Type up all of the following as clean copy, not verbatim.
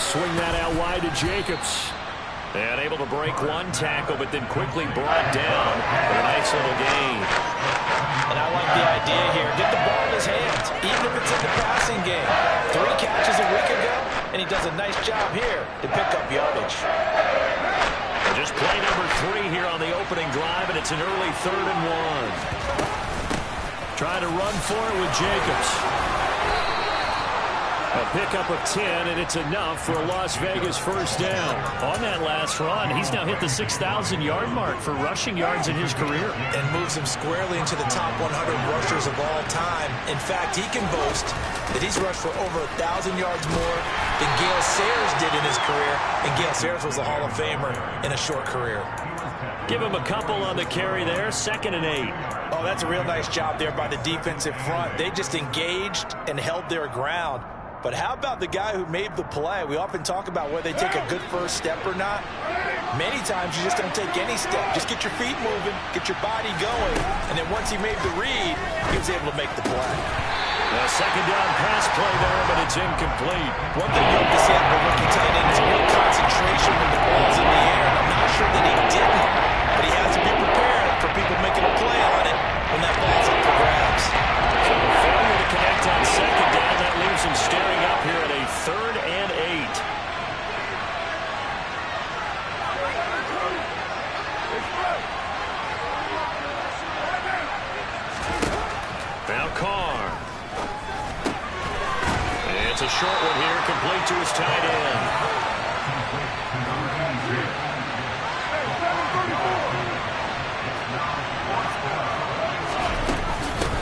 swing that out wide to Jacobs. And able to break one tackle, but then quickly brought down for a nice little gain. And I like the idea here. Get the ball in his hands, even if it's in the passing game. 3 catches a week ago, and he does a nice job here to pick up yardage. Just play number 3 here on the opening drive, and it's an early 3rd and 1. Trying to run for it with Jacobs. A pickup of 10, and it's enough for a Las Vegas first down. On that last run, he's now hit the 6,000-yard mark for rushing yards in his career. And moves him squarely into the top 100 rushers of all time. In fact, he can boast that he's rushed for over 1,000 yards more than Gale Sayers did in his career. And Gale Sayers was a Hall of Famer in a short career. Give him a couple on the carry there, 2nd and 8. Oh, that's a real nice job there by the defensive front. They just engaged and held their ground. But how about the guy who made the play? We often talk about whether they take a good first step or not. Many times you just don't take any step. Just get your feet moving, get your body going. And then once he made the read, he was able to make the play. A 2nd down pass play there, but it's incomplete. One thing you have to see out of a rookie tight end is real concentration when the ball's in the air. And I'm not sure that he didn't, but he has to be prepared for people making a play on it when that ball's up for grabs. So the failure to connect on 2nd down, that leaves him staring up here at a 3rd and 8. Now Carr. It's a short one here, complete to his tight end.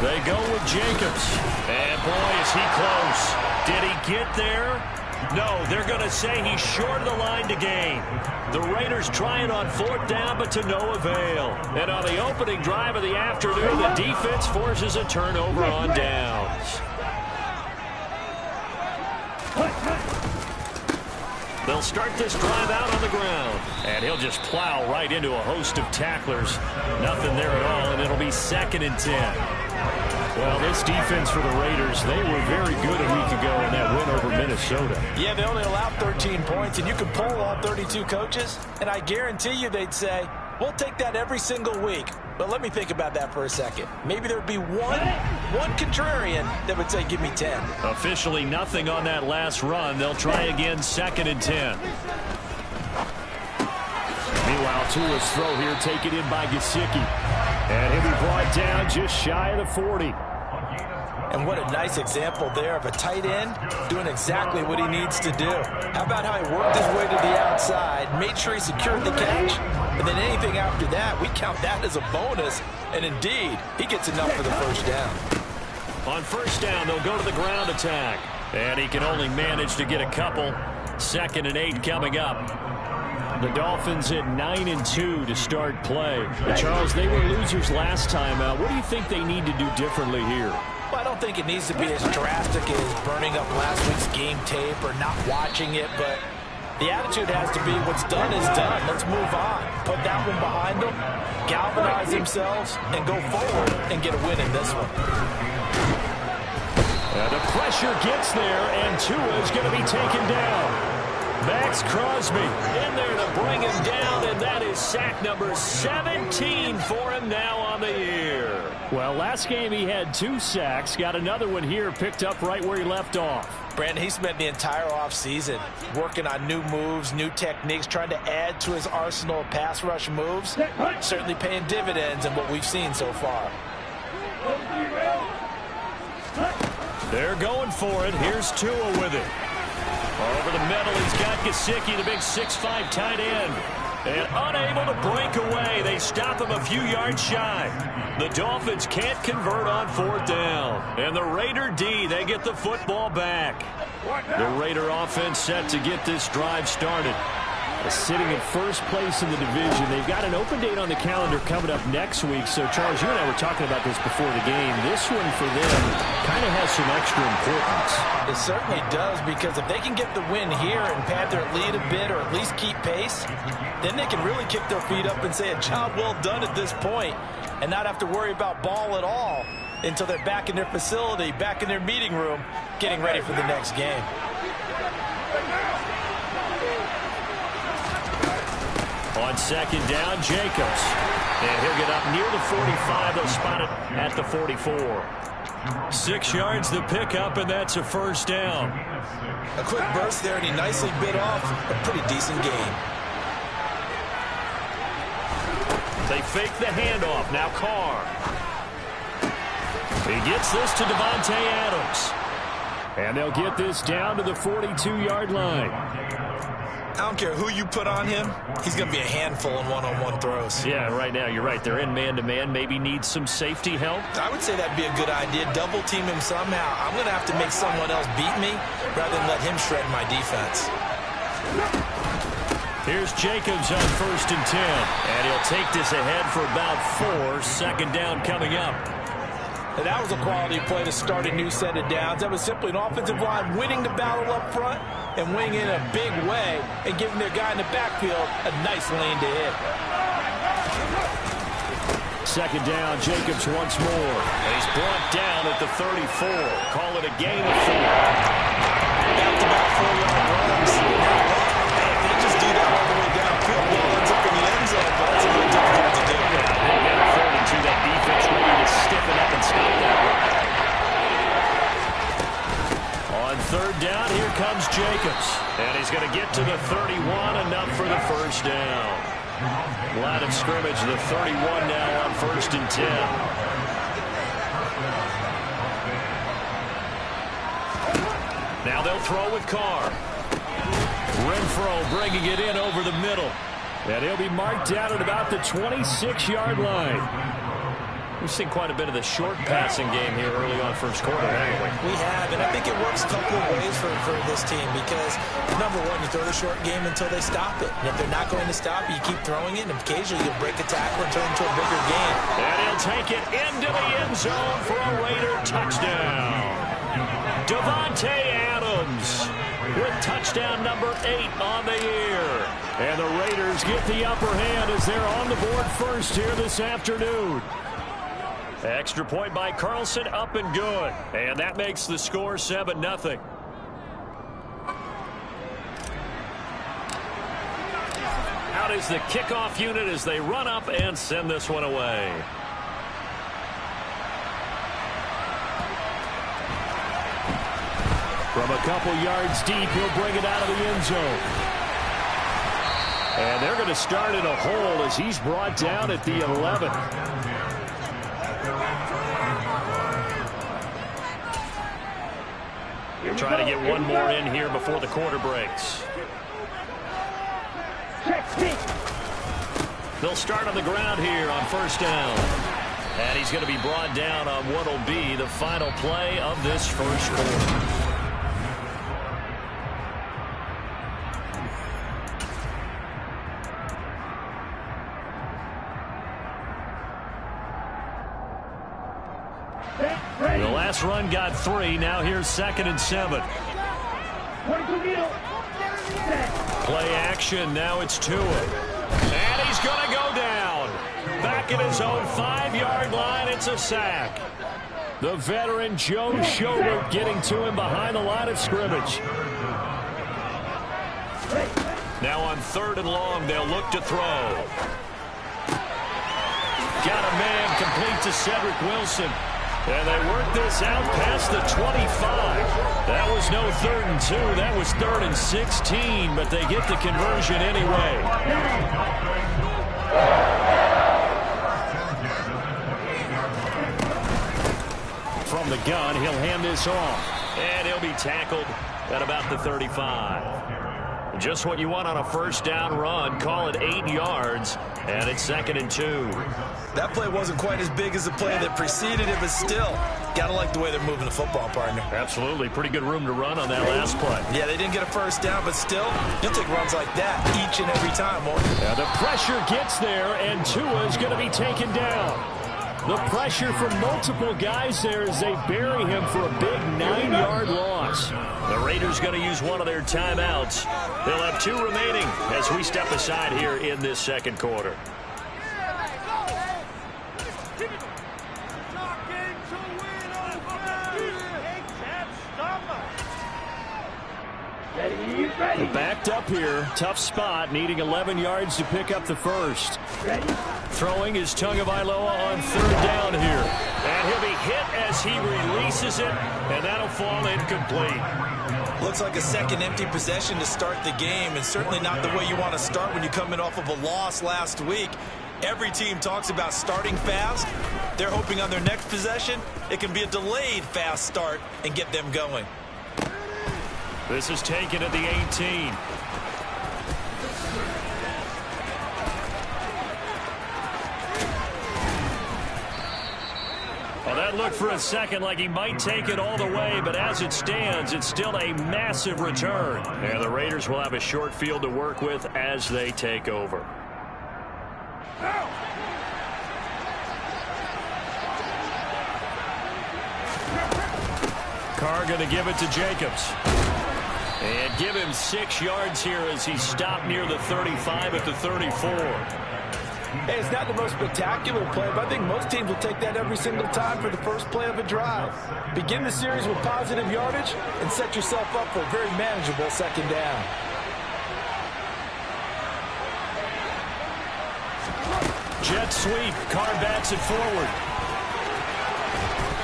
They go with Jacobs. And boy, is he close. Did he get there? No, they're going to say he's short of the line to gain. The Raiders trying on 4th down, but to no avail. And on the opening drive of the afternoon, the defense forces a turnover on downs. They'll start this drive out on the ground. And he'll just plow right into a host of tacklers. Nothing there at all, and it'll be 2nd and 10. Well, this defense for the Raiders, they were very good a week ago in that win over Minnesota. Yeah, they only allowed 13 points, and you can poll all 32 coaches, and I guarantee you they'd say, we'll take that every single week. But let me think about that for a second. Maybe there'd be one contrarian that would say, give me 10. Officially nothing on that last run. They'll try again, 2nd and 10. Meanwhile, Tua's throw here taken in by Gesicki. And he'll be brought down just shy of the 40. And what a nice example there of a tight end doing exactly what he needs to do. How about how he worked his way to the outside, made sure he secured the catch, and then anything after that, we count that as a bonus. And indeed, he gets enough for the first down. On 1st down, they'll go to the ground attack. And he can only manage to get a couple. 2nd and 8 coming up. The Dolphins at 9-2 to start play. But Charles, they were losers last time out. What do you think they need to do differently here? Well, I don't think it needs to be as drastic as burning up last week's game tape or not watching it, but the attitude has to be what's done is done. Let's move on. Put that one behind them, galvanize themselves, and go forward and get a win in this one. The pressure gets there, and Tua is going to be taken down. Max Crosby in there to bring him down, and that is sack number 17 for him now on the year. Well, last game he had 2 sacks. Got another one here picked up right where he left off. Brandon, he spent the entire offseason working on new moves, new techniques, trying to add to his arsenal of pass rush moves. Certainly paying dividends in what we've seen so far. They're going for it. Here's Tua with it. Over the middle, he's got Gesicki, the big 6'5" tight end. And unable to break away. They stop him a few yards shy. The Dolphins can't convert on 4th down. And the Raider D, they get the football back. The Raider offense set to get this drive started. Sitting in 1st place in the division. They've got an open date on the calendar coming up next week. So, Charles, you and I were talking about this before the game. This one for them kind of has some extra importance. It certainly does, because if they can get the win here and pad their lead a bit or at least keep pace, then they can really kick their feet up and say a job well done at this point and not have to worry about ball at all until they're back in their facility, back in their meeting room, getting ready for the next game. On second down, Jacobs. And he'll get up near the 45. They'll spot it at the 44. 6 yards the pickup, and that's a first down. A quick burst there, and he nicely bit off a pretty decent gain. They fake the handoff. Now Carr. He gets this to Davante Adams. And they'll get this down to the 42-yard line. I don't care who you put on him. He's going to be a handful in one-on-one throws. Yeah, right now you're right. They're in man-to-man. Maybe need some safety help. I would say that'd be a good idea. Double team him somehow. I'm going to have to make someone else beat me rather than let him shred my defense. Here's Jacobs on 1st and 10. And he'll take this ahead for about 4. Second down coming up. And that was a quality play to start a new set of downs. That was simply an offensive line winning the battle up front and winning in a big way and giving their guy in the backfield a nice lane to hit. Second down, Jacobs once more. And he's brought down at the 34. Call it a gain of 4. Back-to-back 4-yard runs. If they just do that all the way downfield, ball ends up in the end zone, but that's a little difficult to do. They got a 32. That defense ready to stiffen up and stop that run. On third down, here comes Jacobs. And he's going to get to the 31, enough for the first down. Line of scrimmage, the 31 now on 1st and 10. Now they'll throw with Carr. Renfro bringing it in over the middle. And he'll be marked down at about the 26-yard line. We've seen quite a bit of the short passing game here early on first quarter, haven't we? We have, and I think it works a couple of ways for this team because, number one, you throw the short game until they stop it. And if they're not going to stop it, you keep throwing it, and occasionally you'll break a tackle and turn it into a bigger game. And he'll take it into the end zone for a Raider touchdown. Davante Adams with touchdown number 8 on the year. And the Raiders get the upper hand as they're on the board first here this afternoon. Extra point by Carlson, up and good. And that makes the score 7-0. Out is the kickoff unit as they run up and send this one away. From a couple yards deep, he'll bring it out of the end zone. And they're going to start in a hole as he's brought down at the 11. Trying to get one more in here before the quarter breaks. They'll start on the ground here on first down. And he's going to be brought down on what will be the final play of this first quarter. The last run got 3. Now here's 2nd and 7. Play action. Now it's Tua. And he's going to go down. Back at his own 5-yard line. It's a sack. The veteran Joe Schobert getting to him behind the line of scrimmage. Now on 3rd and long, they'll look to throw. Got a man complete to Cedric Wilson. And they work this out past the 25. That was no 3rd and 2. That was 3rd and 16, but they get the conversion anyway. From the gun, he'll hand this off. And he'll be tackled at about the 35. Just what you want on a first down run. Call it 8 yards, and it's 2nd and 2. That play wasn't quite as big as the play that preceded it, but still, gotta like the way they're moving the football, partner. Absolutely. Pretty good room to run on that last play. Yeah, they didn't get a first down, but still, you'll take runs like that each and every time, won't you? Now the pressure gets there, and Tua is going to be taken down. The pressure from multiple guys there as they bury him for a big 9-yard loss. The Raiders going to use one of their timeouts. They'll have 2 remaining as we step aside here in this second quarter. Backed up here. Tough spot. Needing 11 yards to pick up the first. Throwing is Tagovailoa on third down here. And he'll be hit as he releases it. And that'll fall incomplete. Looks like a second empty possession to start the game, and certainly not the way you want to start when you come in off of a loss last week. Every team talks about starting fast. They're hoping on their next possession it can be a delayed fast start and get them going. This is taken at the 18. Well, that looked for a second like he might take it all the way, but as it stands, it's still a massive return. And the Raiders will have a short field to work with as they take over. Carr going to give it to Jacobs. And give him 6 yards here as he stopped near the 35 at the 34. Hey, it's not the most spectacular play, but I think most teams will take that every single time for the first play of a drive. Begin the series with positive yardage and set yourself up for a very manageable second down. Jet sweep. Carr bats it forward.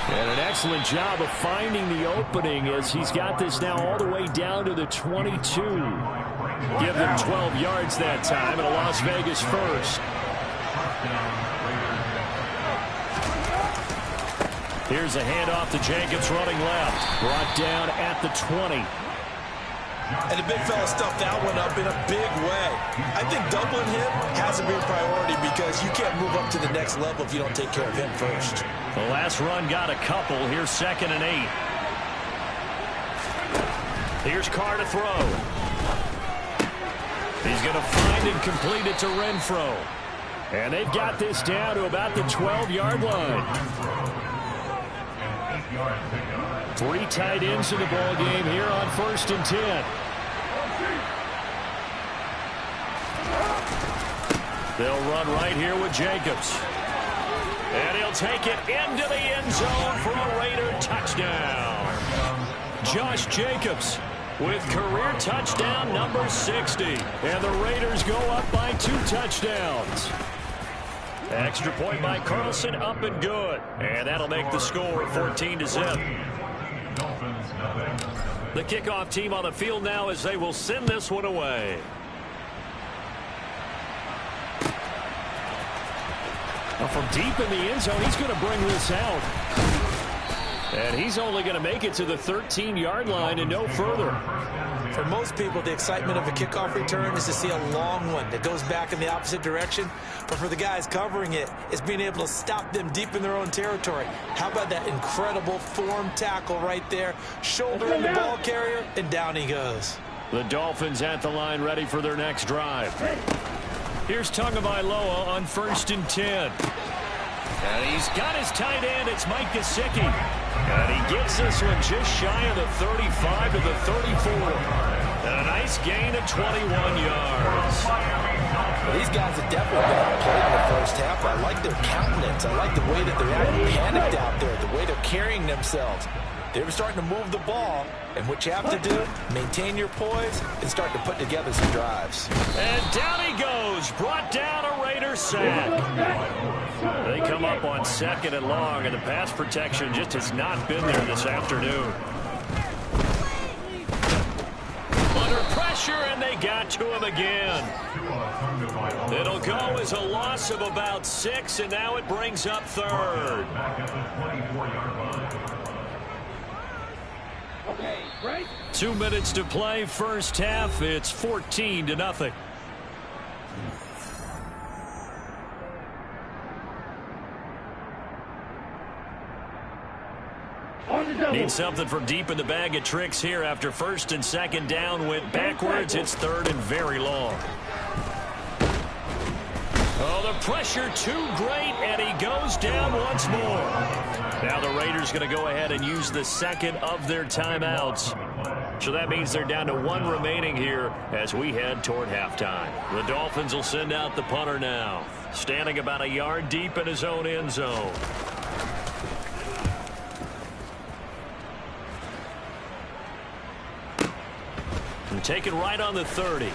And an excellent job of finding the opening as he's got this now all the way down to the 22. Give them 12 yards that time and a Las Vegas first. Here's a handoff to Jacobs running left. Brought down at the 20. And the big fella stuffed that one up in a big way. I think doubling him has to be a priority because you can't move up to the next level if you don't take care of him first. The last run got a couple. Here's 2nd and 8. Here's Carr to throw. He's going to find and complete it to Renfro. And they've got this down to about the 12-yard line. 3 tight ends in the ball game here on 1st and 10. They'll run right here with Jacobs. And he'll take it into the end zone for a Raider touchdown. Josh Jacobs with career touchdown number 60. And the Raiders go up by 2 touchdowns. Extra point by Carlson, up and good. And that'll make the score 14-0. The kickoff team on the field now as they will send this one away. Now from deep in the end zone, he's going to bring this out. And he's only going to make it to the 13-yard line and no further. For most people, the excitement of a kickoff return is to see a long one that goes back in the opposite direction. But for the guys covering it, it's being able to stop them deep in their own territory. How about that incredible form tackle right there? Shoulder in the ball carrier, and down he goes. The Dolphins at the line ready for their next drive. Here's Tagovailoa on 1st and 10. And he's got his tight end. It's Mike Gesicki. And he gets this one just shy of the 35 to the 34. And a nice gain of 21 yards. These guys have definitely been outplayed in the first half. I like their countenance. I like the way that they're acting panicked out there, the way they're carrying themselves. They're starting to move the ball, and what you have to do, maintain your poise and start to put together some drives. And down he goes, brought down a Raider sack. They come up on 2nd and long, and the pass protection just has not been there this afternoon. Under pressure, and they got to him again. It'll go as a loss of about 6, and now it brings up 3rd. 2 minutes to play, first half. It's 14-0. Need something from deep in the bag of tricks here after 1st and 2nd down went backwards. It's 3rd and very long. Oh, the pressure too great, and he goes down once more. Now the Raiders going to go ahead and use the 2nd of their timeouts. So that means they're down to 1 remaining here as we head toward halftime. The Dolphins will send out the punter now, standing about a yard deep in his own end zone. taken right on the 30.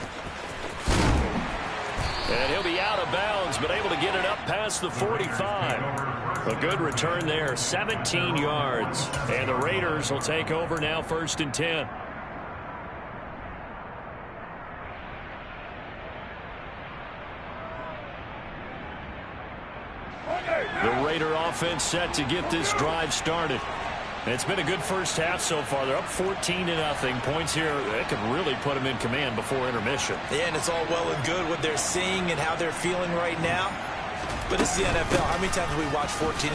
And he'll be out of bounds, but able to get it up past the 45. A good return there, 17 yards. And the Raiders will take over now, 1st and 10. The Raider offense set to get this drive started. And it's been a good first half so far. They're up 14-0. Points here, that could really put them in command before intermission. Yeah, and it's all well and good what they're seeing and how they're feeling right now. But this is the NFL. How many times have we watched 14-0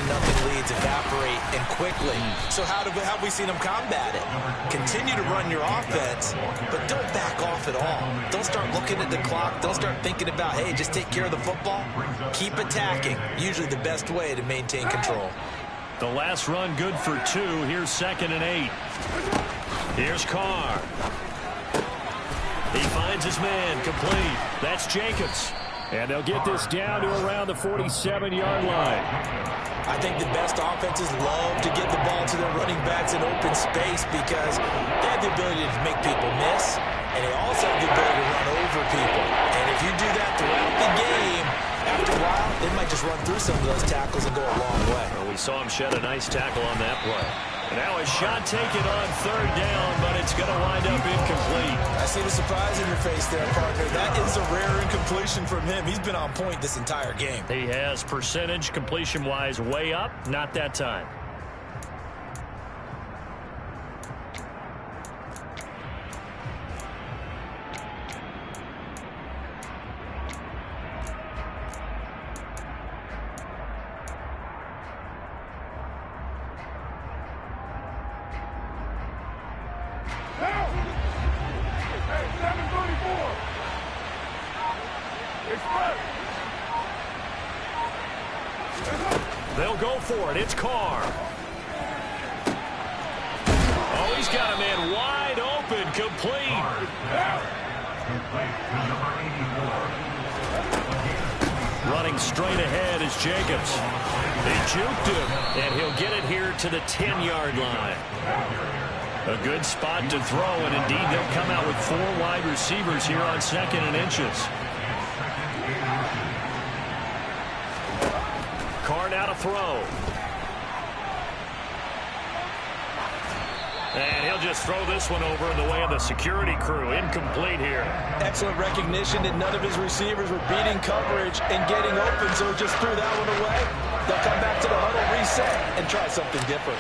leads evaporate and quickly? So how have we seen them combat it? Continue to run your offense, but don't back off at all. Don't start looking at the clock. Don't start thinking about, hey, just take care of the football. Keep attacking. Usually the best way to maintain control. The last run good for 2. Here's 2nd and 8. Here's Carr. He finds his man complete. That's Jacobs. And they'll get this down to around the 47-yard line. I think the best offenses love to get the ball to their running backs in open space because they have the ability to make people miss, and they also have the ability to run over people. And if you do that throughout the game, after a while, they might just run through some of those tackles and go a long way. Well, we saw him shed a nice tackle on that play. And now a shot taken on 3rd down, but it's going to wind up incomplete. I see the surprise in your face there, partner. That is a rare incompletion from him. He's been on point this entire game. He has percentage completion-wise way up, not that time. They'll go for it. It's Carr. Oh, he's got a man wide open, complete. Running straight ahead is Jacobs. They juked him, and he'll get it here to the 10-yard line. A good spot to throw, and indeed they'll come out with 4 wide receivers here on 2nd and inches. Carr now to throw. And he'll just throw this one over in the way of the security crew. Incomplete here. Excellent recognition that none of his receivers were beating coverage and getting open, so he just threw that one away. They'll come back to the huddle, reset, and try something different.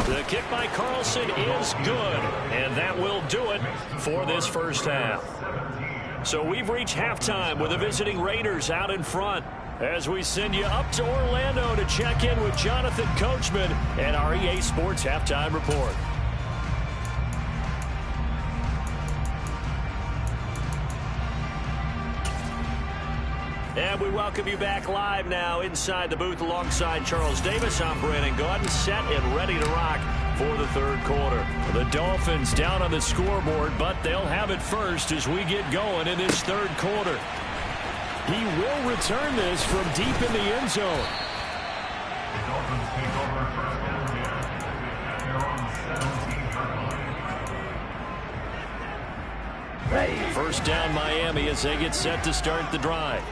The kick by Carlson is good, and that will do it for this first half. So we've reached halftime with the visiting Raiders out in front as we send you up to Orlando to check in with Jonathan Coachman and our EA Sports Halftime Report. And we welcome you back live now inside the booth alongside Charles Davis. I'm Brandon Gaudin, set and ready to rock for the 3rd quarter. The Dolphins down on the scoreboard, but they'll have it first as we get going in this 3rd quarter. He will return this from deep in the end zone. The Dolphins take over first down here. They're on the 17-yard line. First down Miami as they get set to start the drive.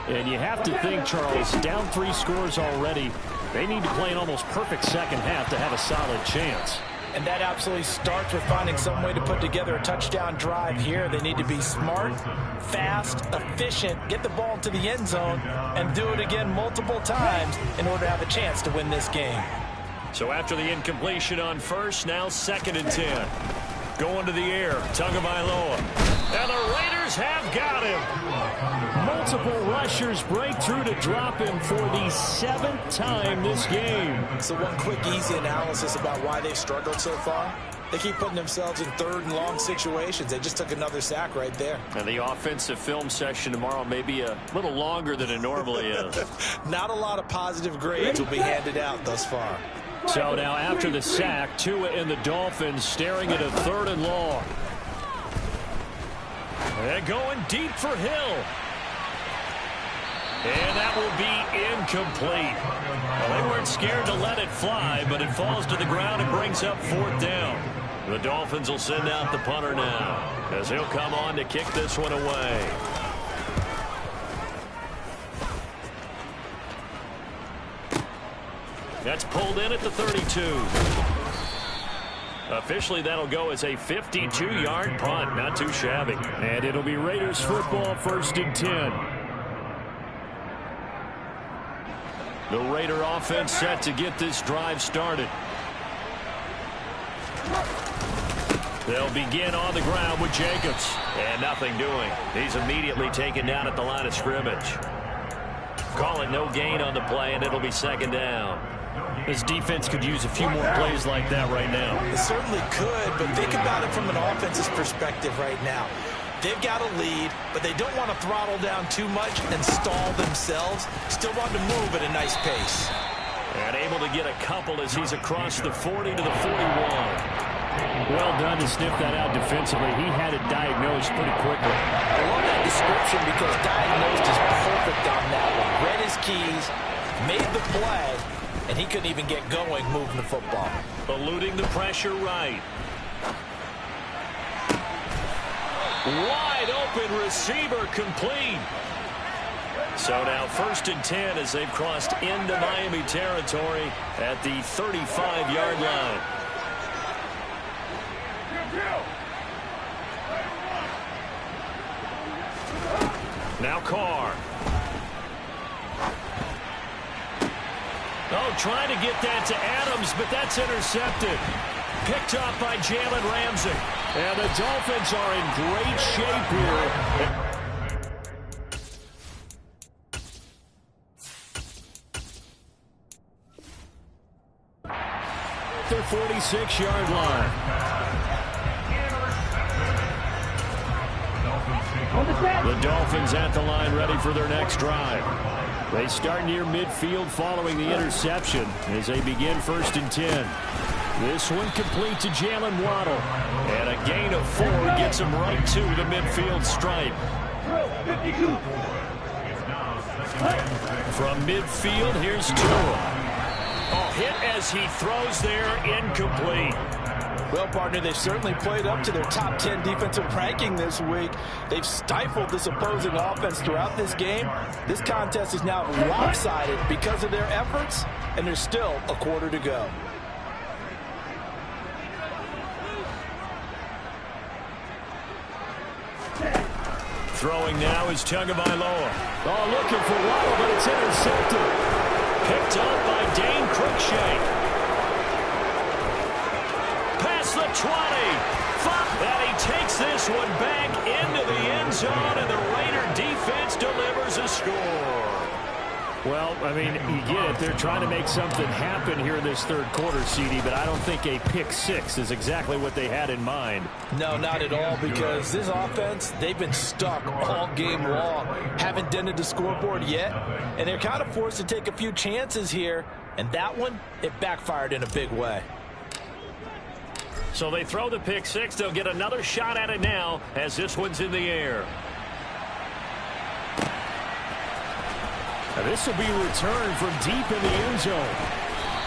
And you have to think, Charles, down 3 scores already. They need to play an almost perfect second half to have a solid chance. And that absolutely starts with finding some way to put together a touchdown drive here. They need to be smart, fast, efficient, get the ball to the end zone, and do it again multiple times in order to have a chance to win this game. So after the incompletion on first, now 2nd and 10. Going to the air, Tagovailoa. And the Raiders have got him. Multiple rushers break through to drop him for the 7th time this game. So one quick, easy analysis about why they've struggled so far. They keep putting themselves in 3rd and long situations. They just took another sack right there. And the offensive film session tomorrow may be a little longer than it normally is. Not a lot of positive grades will be handed out thus far. So now after the sack, Tua and the Dolphins staring at a 3rd and long. And going deep for Hill. And that will be incomplete. Well, they weren't scared to let it fly, but it falls to the ground and brings up 4th down. The Dolphins will send out the punter now, as he'll come on to kick this one away. That's pulled in at the 32. Officially, that'll go as a 52-yard punt. Not too shabby. And it'll be Raiders football, 1st and 10. The Raider offense set to get this drive started. They'll begin on the ground with Jacobs. And nothing doing. He's immediately taken down at the line of scrimmage. Call it no gain on the play, and it'll be 2nd down. This defense could use a few more plays like that right now. It certainly could, but think about it from an offense's perspective right now. They've got a lead, but they don't want to throttle down too much and stall themselves. Still want to move at a nice pace. And able to get a couple as he's across the 40 to the 41. Well done to sniff that out defensively. He had it diagnosed pretty quickly. I love that description because diagnosed is perfect on that one. Read his keys, made the play, and he couldn't even get going moving the football. Eluding the pressure right. Wide open receiver complete. So now 1st and 10 as they've crossed into Miami territory at the 35-yard line. Now Carr. Oh, trying to get that to Adams, but that's intercepted. Picked up by Jalen Ramsey. And the Dolphins are in great shape here. Their 46-yard line. The Dolphins at the line ready for their next drive. They start near midfield following the interception as they begin 1st and 10. This one complete to Jalen Waddle. And a gain of 4 gets him right to the midfield stripe. From midfield, here's Tua. Oh, hit as he throws there, incomplete. Well, partner, they've certainly played up to their top 10 defensive ranking this week. They've stifled this opposing offense throughout this game. This contest is now lopsided because of their efforts, and there's still a quarter to go. Throwing now is Tagovailoa. Oh, looking for Waddle, but it's intercepted. Picked up by Dane Cruikshank. Past the 20. And he takes this one back into the end zone, and the Raider defense delivers a score. Well, I mean, you get it. They're trying to make something happen here in this 3rd quarter, CD, but I don't think a pick 6 is exactly what they had in mind. No, not at all, because this offense, they've been stuck all game long. Haven't dented the scoreboard yet, and they're kind of forced to take a few chances here, and that one, it backfired in a big way. So they throw the pick 6. They'll get another shot at it now as this one's in the air. Now this will be returned from deep in the end zone.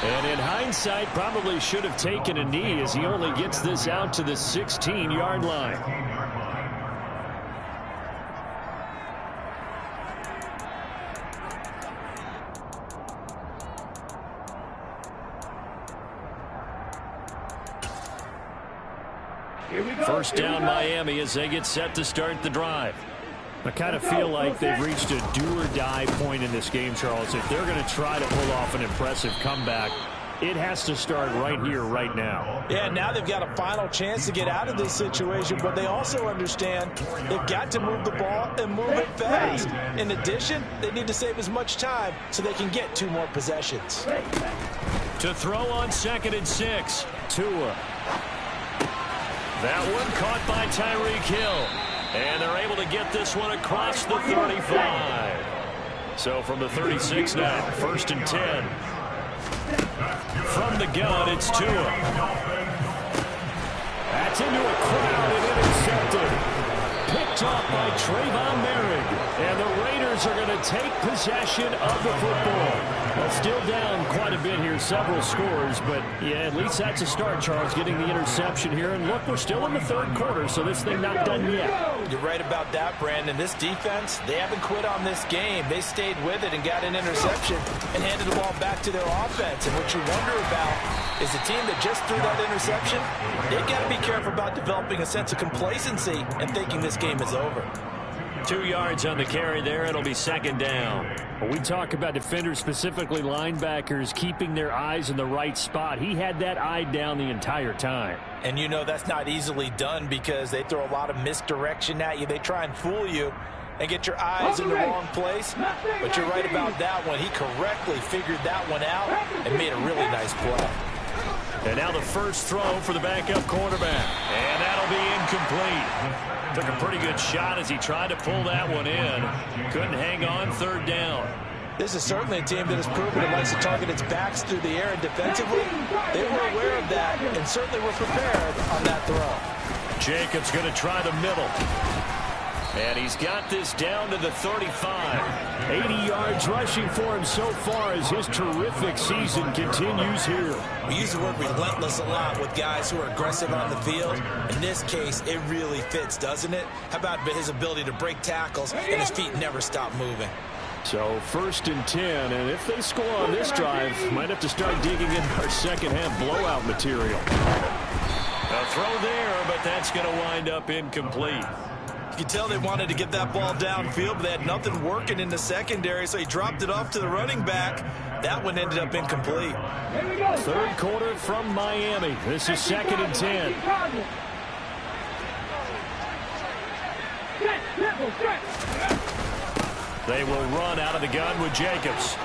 And in hindsight, probably should have taken a knee as he only gets this out to the 16-yard line. First down Miami as they get set to start the drive. I kind of feel like they've reached a do-or-die point in this game, Charles. If they're going to try to pull off an impressive comeback, it has to start right here, right now. Yeah, now they've got a final chance to get out of this situation, but they also understand they've got to move the ball and move it fast. In addition, they need to save as much time so they can get 2 more possessions. To throw on 2nd and 6, Tua. That one caught by Tyreek Hill. And they're able to get this one across the 35. So from the 36 now, 1st and 10. From the gun, it's Tua. That's into a crowd and intercepted. Picked off by Trayvon Merrick. And the Raiders Bears are going to take possession of the football. Well, still down quite a bit here, several scores, but yeah, at least that's a start, Charles, getting the interception here. And look, we're still in the third quarter, so this thing not done yet. You're right about that, Brandon. This defense, they haven't quit on this game. They stayed with it and got an interception and handed the ball back to their offense. And what you wonder about is the team that just threw that interception, they've got to be careful about developing a sense of complacency and thinking this game is over. 2 yards on the carry there. It'll be second down. When we talk about defenders, specifically linebackers, keeping their eyes in the right spot, he had that eye down the entire time. And you know that's not easily done because they throw a lot of misdirection at you. They try and fool you and get your eyes in the wrong place. But you're right about that one. He correctly figured that one out and made a really nice play. And now the first throw for the backup quarterback. And that'll be incomplete. Took a pretty good shot as he tried to pull that one in. Couldn't hang on, third down. This is certainly a team that has proven it likes to target its backs through the air, and defensively, they were aware of that and certainly were prepared on that throw. Jacobs going to try the middle. And he's got this down to the 35. 80 yards rushing for him so far as his terrific season continues here. We use the word relentless a lot with guys who are aggressive on the field. In this case, it really fits, doesn't it? How about his ability to break tackles and his feet never stop moving? So first and 10, and if they score on this drive, might have to start digging in our second half blowout material. A throw there, but that's going to wind up incomplete. You could tell they wanted to get that ball downfield, but they had nothing working in the secondary, so he dropped it off to the running back. That one ended up incomplete. Third quarter from Miami. This is second and 10. They will run out of the gun with Jacobs.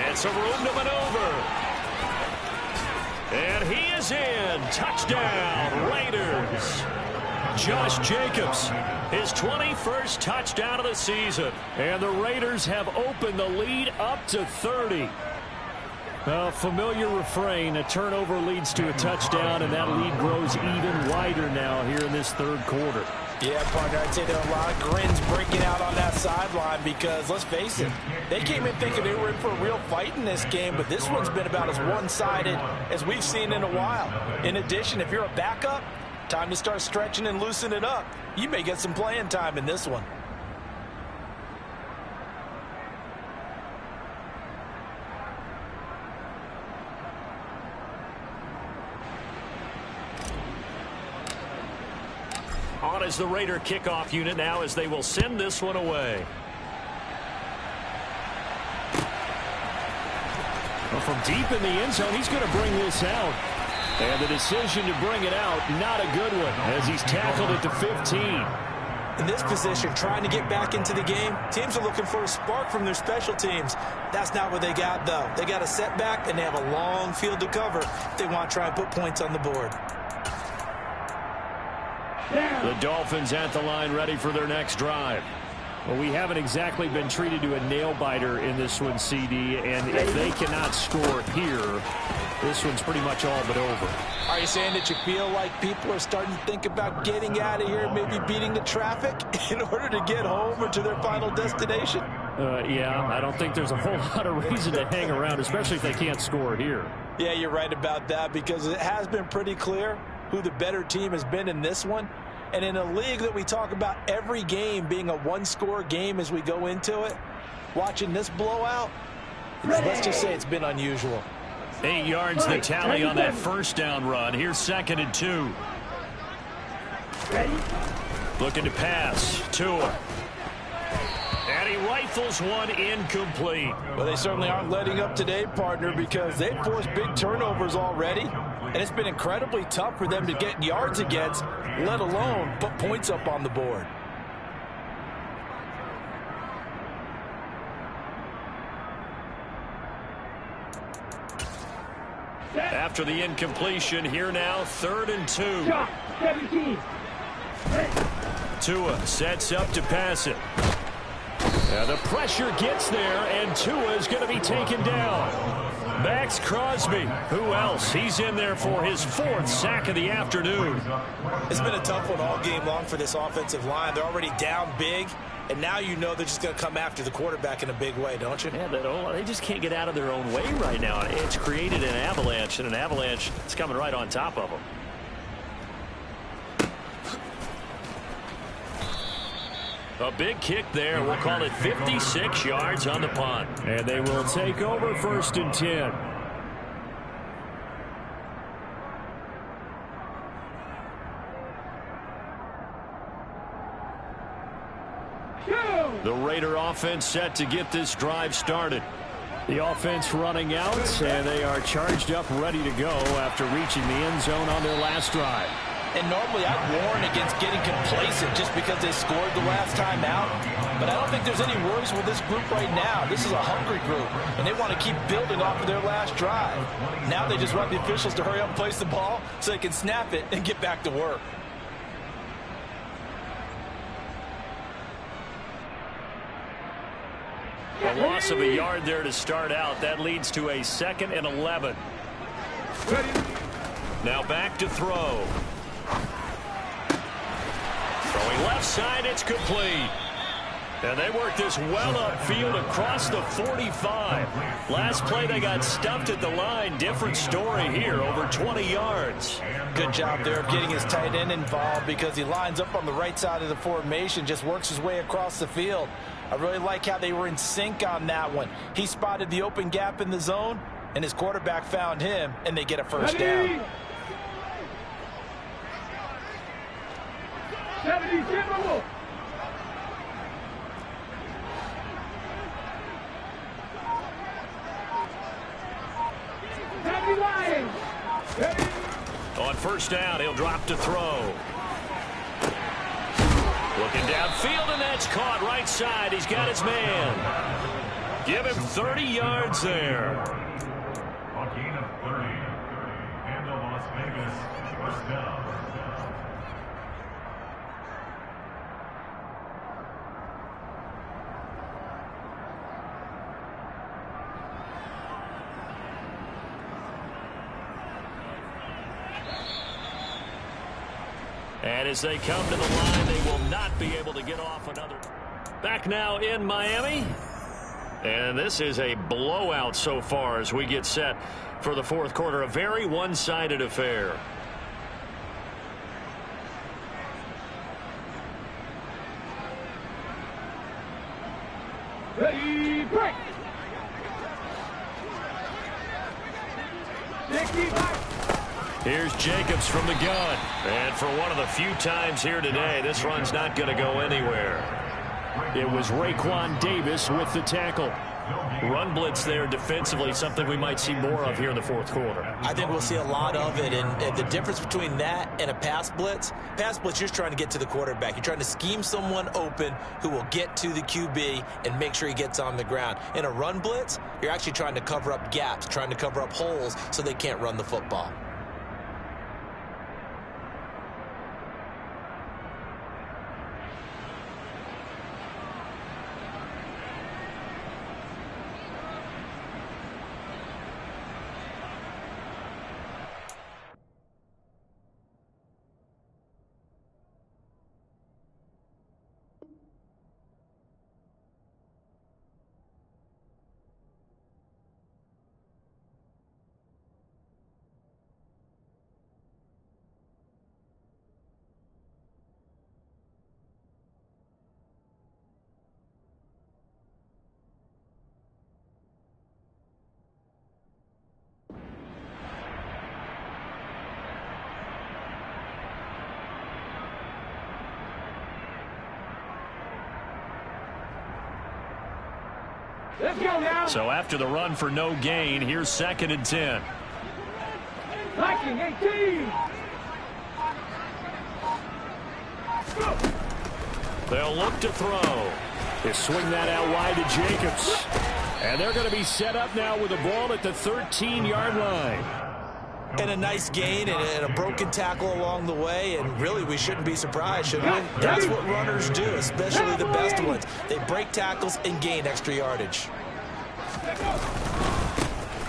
It's a room to maneuver. And he is in. Touchdown, Raiders. Josh Jacobs, his 21st touchdown of the season. And the Raiders have opened the lead up to 30. A familiar refrain, a turnover leads to a touchdown, and that lead grows even wider now here in this third quarter. Yeah, partner, I'd say there are a lot of grins breaking out on that sideline because, let's face it, they came in thinking they were in for a real fight in this game, but this one's been about as one-sided as we've seen in a while. In addition, if you're a backup, time to start stretching and loosening it up. You may get some playing time in this one. On is the Raider kickoff unit now as they will send this one away. Well, from deep in the end zone, he's going to bring this out. And the decision to bring it out, not a good one, as he's tackled at the 15. In this position, trying to get back into the game, teams are looking for a spark from their special teams. That's not what they got, though. They got a setback, and they have a long field to cover if they want to try and put points on the board. The Dolphins at the line, ready for their next drive. Well, we haven't exactly been treated to a nail-biter in this one, CD, and if they cannot score here, this one's pretty much all but over. Are you saying that you feel like people are starting to think about getting out of here, maybe beating the traffic in order to get home or to their final destination? Yeah, I don't think there's a whole lot of reason to hang around, especially if they can't score here. Yeah, you're right about that because it has been pretty clear who the better team has been in this one. And in a league that we talk about every game being a one-score game as we go into it, watching this blowout, let's just say it's been unusual. 8 yards the tally on that first down run. Here's second and 2. Looking to pass. Tua. And he rifles one incomplete. Well, they certainly aren't letting up today, partner, because they've forced big turnovers already. And it's been incredibly tough for them to get yards against, let alone put points up on the board. After the incompletion, here now, 3rd and 2. Tua sets up to pass it. The pressure gets there, and Tua is going to be taken down. Max Crosby, who else? He's in there for his 4th sack of the afternoon. It's been a tough one all game long for this offensive line. They're already down big, And now you know they're just going to come after the quarterback in a big way, don't you? Yeah, they just can't get out of their own way right now. It's created an avalanche, and an avalanche is coming right on top of them. A big kick there. We'll call it 56 yards on the punt. And they will take over 1st and 10. The Raider offense set to get this drive started. The offense running out, and they are charged up, ready to go after reaching the end zone on their last drive. And normally I'd warn against getting complacent just because they scored the last time out. But I don't think there's any worries with this group right now. This is a hungry group, and they want to keep building off of their last drive. Now they just want the officials to hurry up and place the ball so they can snap it and get back to work. A loss of a yard there to start out. That leads to a 2nd and 11. Now back to throw. Throwing left side, it's complete. And they work this well upfield across the 45. Last play, they got stuffed at the line. Different story here, over 20 yards. Good job there of getting his tight end involved because he lines up on the right side of the formation, just works his way across the field. I really like how they were in sync on that one. He spotted the open gap in the zone, and his quarterback found him, and they get a first down. 70, On 1st down, he'll drop to throw. Looking downfield, and that's caught right side. He's got his man. Give him 30 yards there. A gain of 30. And the Las Vegas first down. And as they come to the line, they will not be able to get off another. Back now in Miami. And this is a blowout so far as we get set for the 4th quarter. A very one-sided affair. Ready, break. 65. Here's Jacobs from the gun. And for one of the few times here today, this run's not going to go anywhere. It was Raekwon Davis with the tackle. Run blitz there defensively, something we might see more of here in the 4th quarter. I think we'll see a lot of it, and the difference between that and a pass blitz, you're just trying to get to the quarterback. You're trying to scheme someone open who will get to the QB and make sure he gets on the ground. In a run blitz, you're actually trying to cover up gaps, trying to cover up holes so they can't run the football. Let's go now. So after the run for no gain, here's 2nd and 10. Viking 18. They'll look to throw. They swing that out wide to Jacobs. And they're going to be set up now with the ball at the 13-yard line. And a nice gain and a broken tackle along the way, and really we shouldn't be surprised, should we? That's what runners do, especially the best ones. They break tackles and gain extra yardage.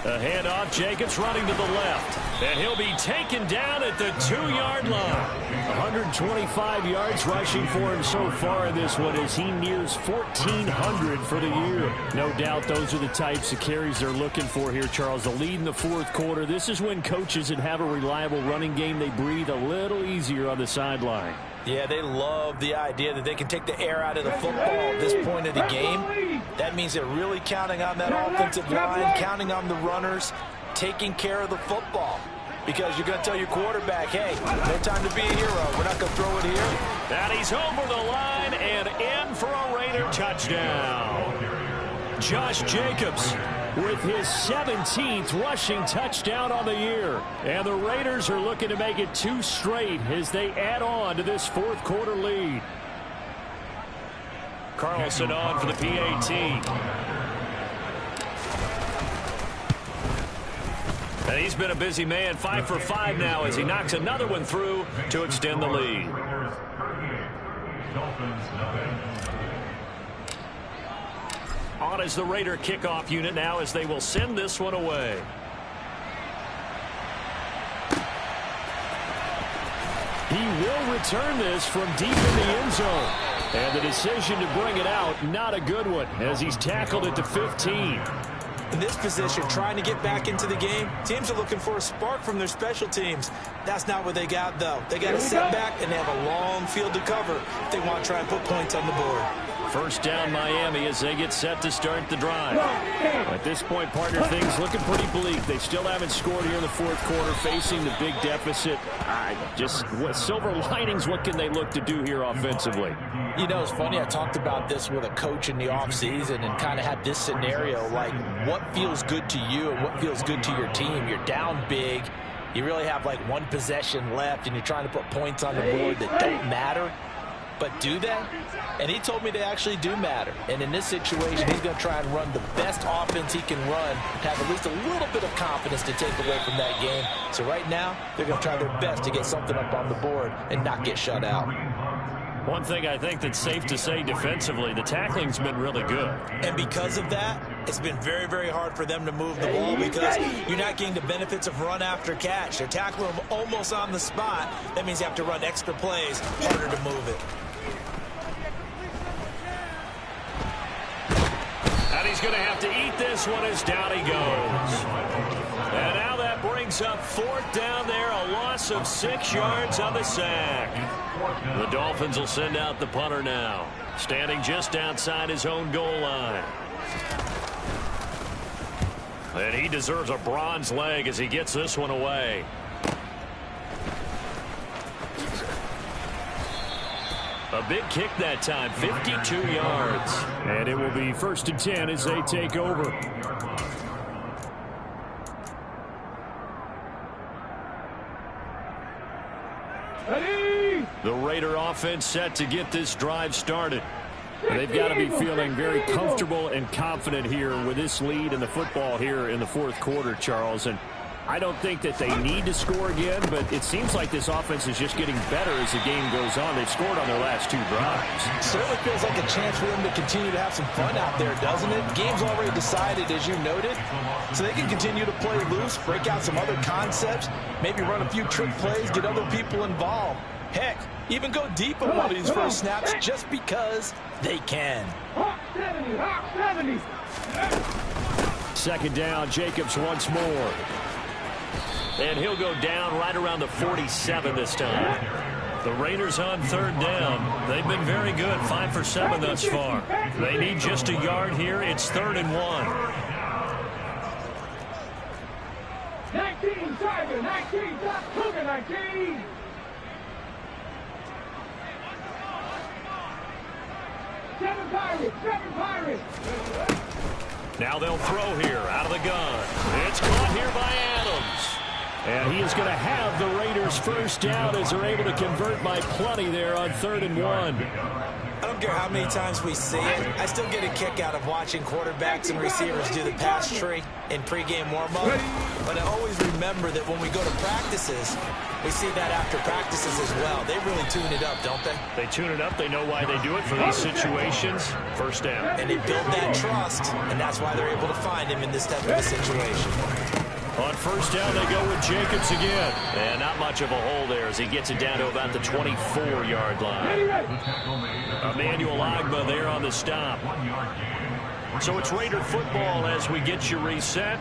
A handoff, Jacobs running to the left. And he'll be taken down at the 2-yard line. 125 yards rushing for him so far in this one as he nears 1,400 for the year. No doubt those are the types of carries they're looking for here, Charles. The lead in the fourth quarter. This is when coaches that have a reliable running game, they breathe a little easier on the sideline. Yeah, they love the idea that they can take the air out of the football at this point of the game. That means they're really counting on that offensive line, counting on the runners, taking care of the football. Because you're going to tell your quarterback, hey, no time to be a hero. We're not going to throw it here. And he's over the line and in for a Raider touchdown. Josh Jacobs with his 17th rushing touchdown on the year. And the Raiders are looking to make it 2 straight as they add on to this fourth quarter lead. Carlson on for the PAT. And he's been a busy man, 5 for 5 now as he knocks another one through to extend the lead. On is the Raider kickoff unit now as they will send this one away. He will return this from deep in the end zone. And the decision to bring it out, not a good one, as he's tackled at the 15. In this position, trying to get back into the game, teams are looking for a spark from their special teams. That's not what they got, though. They got to sit back, and they have a long field to cover if they want to try and put points on the board. First down, Miami, as they get set to start the drive. At this point, partner, things looking pretty bleak. They still haven't scored here in the fourth quarter, facing the big deficit. Silver linings, what can they look to do here offensively? You know, it's funny, I talked about this with a coach in the offseason and kind of had this scenario, like what feels good to you and what feels good to your team. You're down big. You really have like one possession left, and you're trying to put points on the board that don't matter. But do they? And he told me they actually do matter. And in this situation, he's going to try and run the best offense he can run, have at least a little bit of confidence to take away from that game. So right now, they're going to try their best to get something up on the board and not get shut out. One thing I think that's safe to say defensively, the tackling's been really good. And because of that, it's been very, very hard for them to move the ball because you're not getting the benefits of run after catch. They're tackling them almost on the spot. That means you have to run extra plays, harder to move it. And he's going to have to eat this one as down he goes. And now that brings up fourth down there, a loss of 6 yards on the sack. The Dolphins will send out the punter now, standing just outside his own goal line. And he deserves a bronze leg as he gets this one away. A big kick that time, 52 yards. And it will be 1st and 10 as they take over. The Raider offense set to get this drive started. They've got to be feeling very comfortable and confident here with this lead in the football here in the fourth quarter, Charles. And I don't think that they need to score again, but it seems like this offense is just getting better as the game goes on. They've scored on their last 2 drives. It certainly feels like a chance for them to continue to have some fun out there, doesn't it? The game's already decided, as you noted, so they can continue to play loose, break out some other concepts, maybe run a few trick plays, get other people involved. Heck, even go deep on one of these first snaps just because they can. 70. Second down, Jacobs once more. And he'll go down right around the 47 this time. The Raiders on third down. They've been very good, 5 for 7 thus far. They need just a yard here. It's 3rd and 1. 19, Tiger, 19, Cougar, 19. Seven Pirates. Now they'll throw here out of the gun. It's caught here by Adams. And he is going to have the Raiders first down as they're able to convert by plenty there on 3rd and 1. I don't care how many times we see it. I still get a kick out of watching quarterbacks and receivers do the pass tree in pregame warm-up. But I always remember that when we go to practices, We see that after practices as well. They really tune it up, don't they? They tune it up. They know why they do it for these situations. First down. And they build that trust, and that's why they're able to find him in this type of a situation. On first down, they go with Jacobs again. And not much of a hole there as he gets it down to about the 24-yard line. Emmanuel Ogbah there on the stop. So it's Raider football as we get you reset.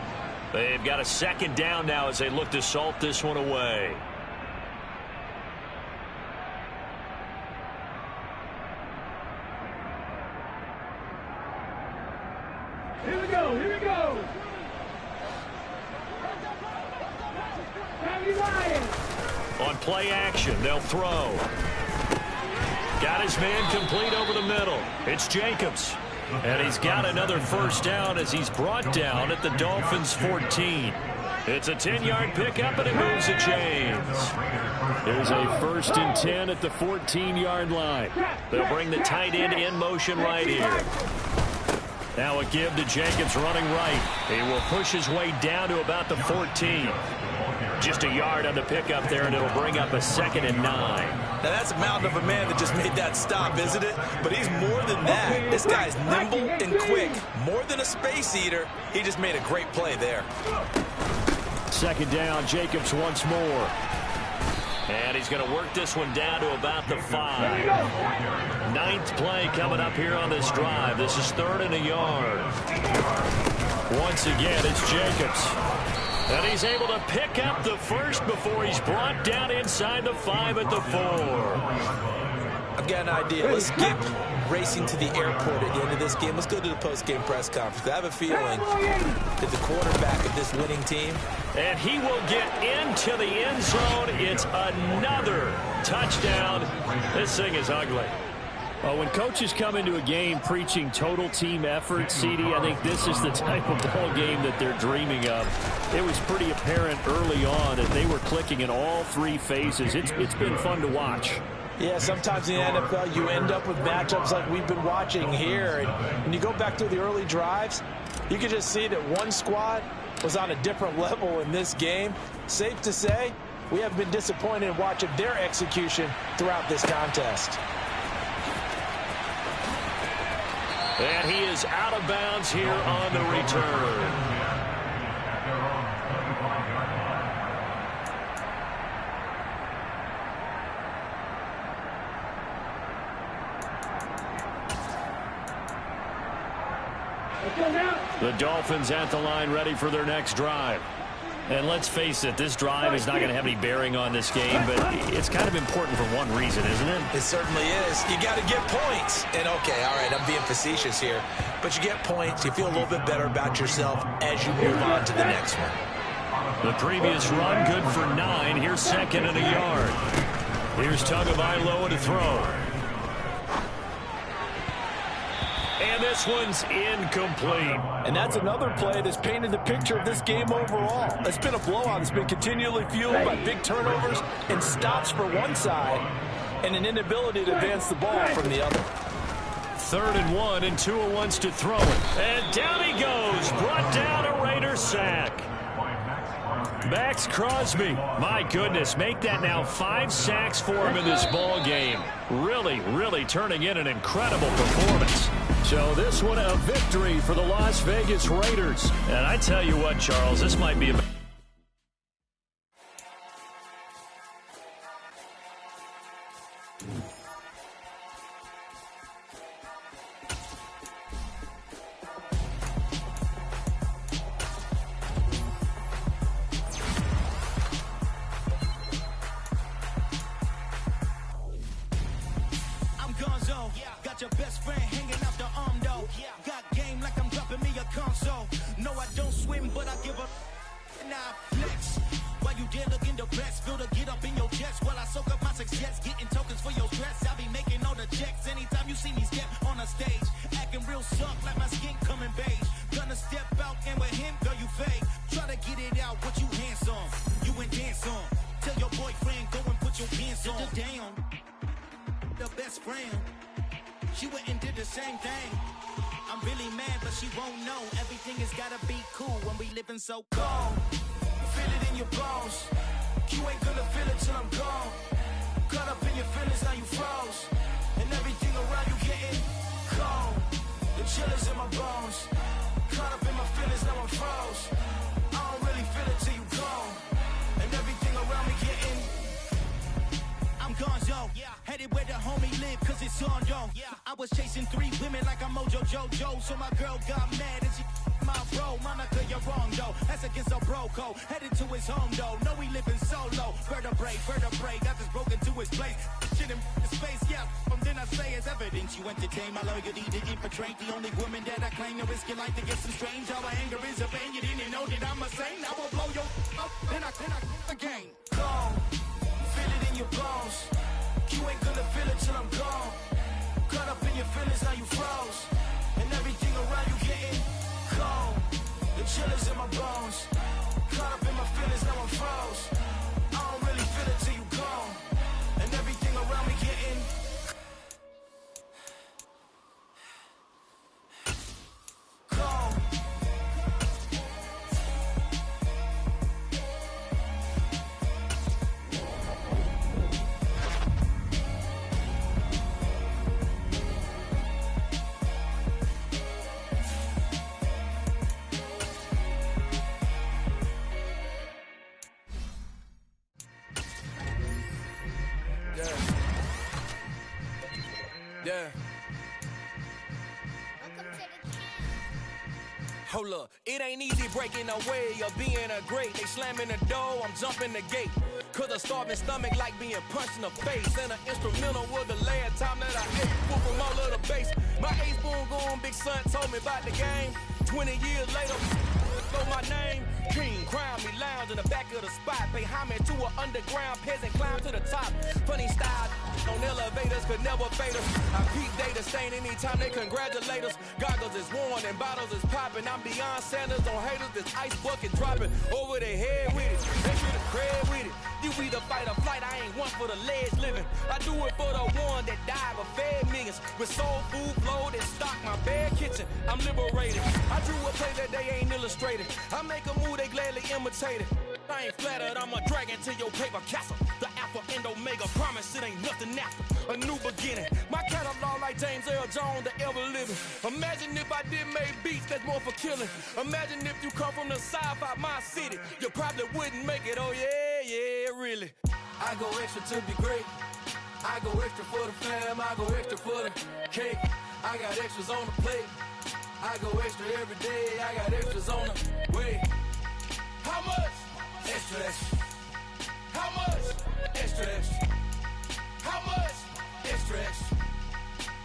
They've got a second down now as they look to salt this one away. Here we go, here we go. Sammy Ryan. On play action, they'll throw. Got his man complete over the middle. It's Jacobs. And he's got another first down as he's brought down at the Dolphins' 14. It's a 10-yard pickup, and it moves the chains. There's a 1st and 10 at the 14-yard line. They'll bring the tight end in motion right here. Now a give to Jacobs running right. He will push his way down to about the 14. Just a yard on the pickup there, and it'll bring up a 2nd and 9. Now that's a mountain of a man that just made that stop, isn't it? But he's more than that. This guy's nimble and quick. More than a space eater. He just made a great play there. 2nd down, Jacobs once more. And he's going to work this one down to about the 5. 9th play coming up here on this drive. This is 3rd and a yard. Once again, it's Jacobs. And he's able to pick up the first before he's brought down inside the 5 at the 4. I've got an idea. Let's skip racing to the airport at the end of this game. Let's go to the post-game press conference. I have a feeling that the quarterback of this winning team. And he will get into the end zone. It's another touchdown. This thing is ugly. Well, when coaches come into a game preaching total team effort, CD, I think this is the type of ball game that they're dreaming of. It was pretty apparent early on that they were clicking in all 3 phases. It's been fun to watch. Yeah, sometimes in the NFL you end up with matchups like we've been watching here. And when you go back to the early drives, you can just see that one squad was on a different level in this game. Safe to say, we have been disappointed in watching their execution throughout this contest. And he is out of bounds here on the return. The Dolphins at the line ready for their next drive. And let's face it, this drive is not going to have any bearing on this game, but it's kind of important for one reason, isn't it? It certainly is. You got to get points. And, okay, all right, I'm being facetious here. But you get points, you feel a little bit better about yourself as you move on to the next one. The previous run, good for 9. Here's 2nd and a yard. Here's Tagovailoa to throw. And this one's incomplete. And that's another play that's painted the picture of this game overall. It's been a blowout. It's been continually fueled by big turnovers and stops for one side and an inability to advance the ball from the other. 3rd and 1, and Tua wants to throw it. And down he goes. Brought down a Raider sack. Max Crosby, my goodness, make that now 5 sacks for him in this ball game. Really, really turning in an incredible performance. So this one a victory for the Las Vegas Raiders. And I tell you what, Charles, this might be a... Your best friend hanging out the arm though. Got game like I'm dropping me a console. No, I don't swim, but I give up. Now flex. While you there looking the best, feel to get up in your chest while I soak up my success, getting tokens for your stress. I be making all the checks anytime you see me step on a stage, acting real suck like my skin coming beige. Gonna step out and with him, girl, you fake. Try to get it out, what you handsome, you and dance on. Tell your boyfriend go and put your pants on. Down, the best friend. She went and did the same thing. I'm really mad, but she won't know. Everything has gotta be cool when we living so cold. Feel it in your bones. You ain't gonna feel it till I'm gone. Caught up in your feelings, now you froze. And everything around you getting cold. The chill is in my bones. Caught up in my feelings, now I'm froze. I don't really feel it till you gone. And everything around me getting I'm gonzo, headed where the homie live, cause it's on, yo. I was chasing 3 women like I'm Mojo Jojo, so my girl got mad and she my bro. Monica, you're wrong, though. That's against a bro code. Headed to his home, though. No, he living solo. Vertebrae, got this broken to his place. Shit in his face, yeah. From then I say it's evidence. You entertain my loyalty to infiltrate. The only woman that I claim to risk your life to get some strange. All my anger is a pain. You didn't know that I'm a saint. I will blow your up, then I again. Gone. Feel it in your bones. You ain't gonna feel it till I'm gone. Caught up in your feelings, now you froze. And everything around you getting cold. The chill is in my bones. Caught up in my feelings, now I'm froze. I don't really feel it till you gone. And everything around me getting cold. Yeah. Hold up, it ain't easy breaking away or being a great. They slamming the door, I'm jumping the gate. Cause a starving stomach like being punched in the face. And an instrumental was the last time that I ate food from all of the bass. My ace boom goon, big son told me about the game. 20 years later, know my name. King, crown me, lounge in the back of the spot. Pay homage to an underground peasant, climb to the top. Funny style on elevators could never fade us. I peep data stain anytime they congratulate us. Goggles is worn and bottles is popping. I'm beyond Sanders on haters, this ice bucket dropping over their head with it. They get a cred with it. You either fight or flight, I ain't one for the ledge living. I do it for the one that died but fed millions. With soul food flow that stock my bare kitchen. I'm liberated. I drew a play that they ain't illustrated. I make a move, they gladly imitate it. I ain't flattered, I'm a dragon to your paper castle. The Alpha and Omega, promise it ain't nothing after. A new beginning. My catalog like James Earl Jones, the ever living. Imagine if I did make beats that's more for killing. Imagine if you come from the sci-fi, my city. You probably wouldn't make it, oh yeah, really. I go extra to be great. I go extra for the fam, I go extra for the cake. I got extras on the plate. I go extra every day, I got extras on the way. How much? Extra, extra. How much? Extra, extra. How much? Extra, extra.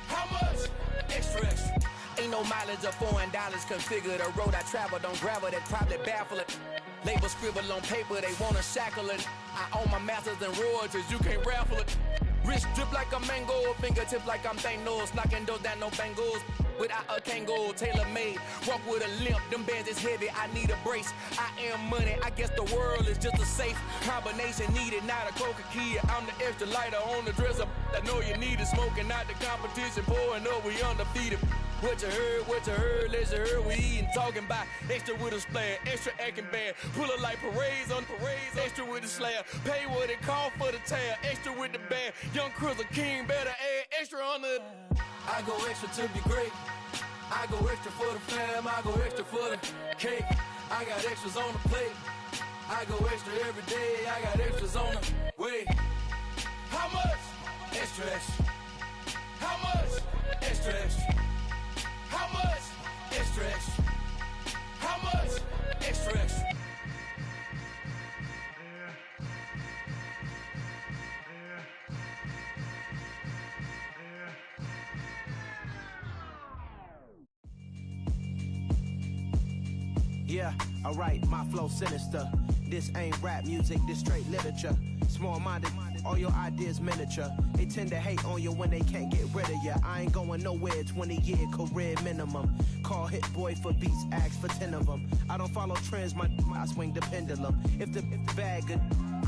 How much? Extra, extra. Ain't no mileage of $4 configure the road I travel. Don't gravel, that probably baffle it. Label scribble on paper, they wanna shackle it. I own my masters and royalties, you can't raffle it. Wrist drip like a mango, fingertips like I'm Thanos. Knocking those down, no bangles. Without a Kangol, tailor-made. Walk with a limp, them bands is heavy, I need a brace. I am money, I guess the world is just a safe combination needed, not a coca key. I'm the extra lighter on the dresser. I know you need it, smoking out the competition, pouring up, we undefeated. What you heard, let you heard, we eatin', talking about extra with a splash, extra acting bad. Pull it like parades on parades, extra with the slab. Pay what it cost for the tab, extra with the band. Young Crizzle King, better add extra on the. I go extra to be great. I go extra for the fam, I go extra for the cake. I got extras on the plate. I go extra every day, I got extras on the way. How much? Extra, extra. How much? Extra, extra. How much? Extra, extra. How much? Extra, extra. Yeah, alright, my flow sinister. This ain't rap music, this straight literature. Small-minded, all your ideas miniature. They tend to hate on you when they can't get rid of you. I ain't going nowhere, 20-year career minimum. Call Hit Boy for beats, ask for 10 of them. I don't follow trends, I swing the pendulum. If the bag good,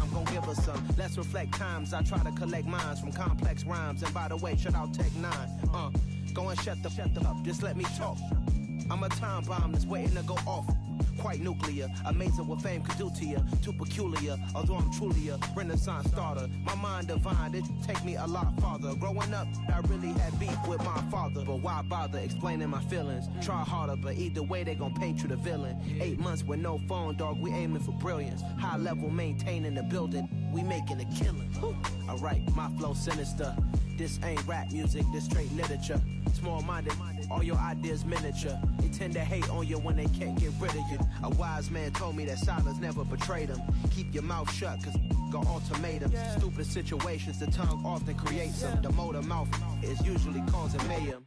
I'm gon' give her some. Let's reflect times, I try to collect minds from complex rhymes. And by the way, shout out Tech 9. Go and shut the up, just let me talk. I'm a time bomb that's waiting to go off. quite nuclear. Amazing what fame could do to you. Too peculiar, although I'm truly a Renaissance starter. My mind divine, it take me a lot farther. Growing up, I really had beef with my father. But why bother explaining my feelings? Try harder, but either way they gon' paint you the villain. 8 months with no phone, dog, we aiming for brilliance. High level maintaining the building, we making a killing. Alright, my flow sinister. This ain't rap music, this straight literature. Small-minded, all your ideas miniature. They tend to hate on you when they can't get rid of you. A wise man told me that silence never betrayed him. Keep your mouth shut, cause got ultimatums. Stupid situations, the tongue often creates them. The motor mouth is usually causing mayhem.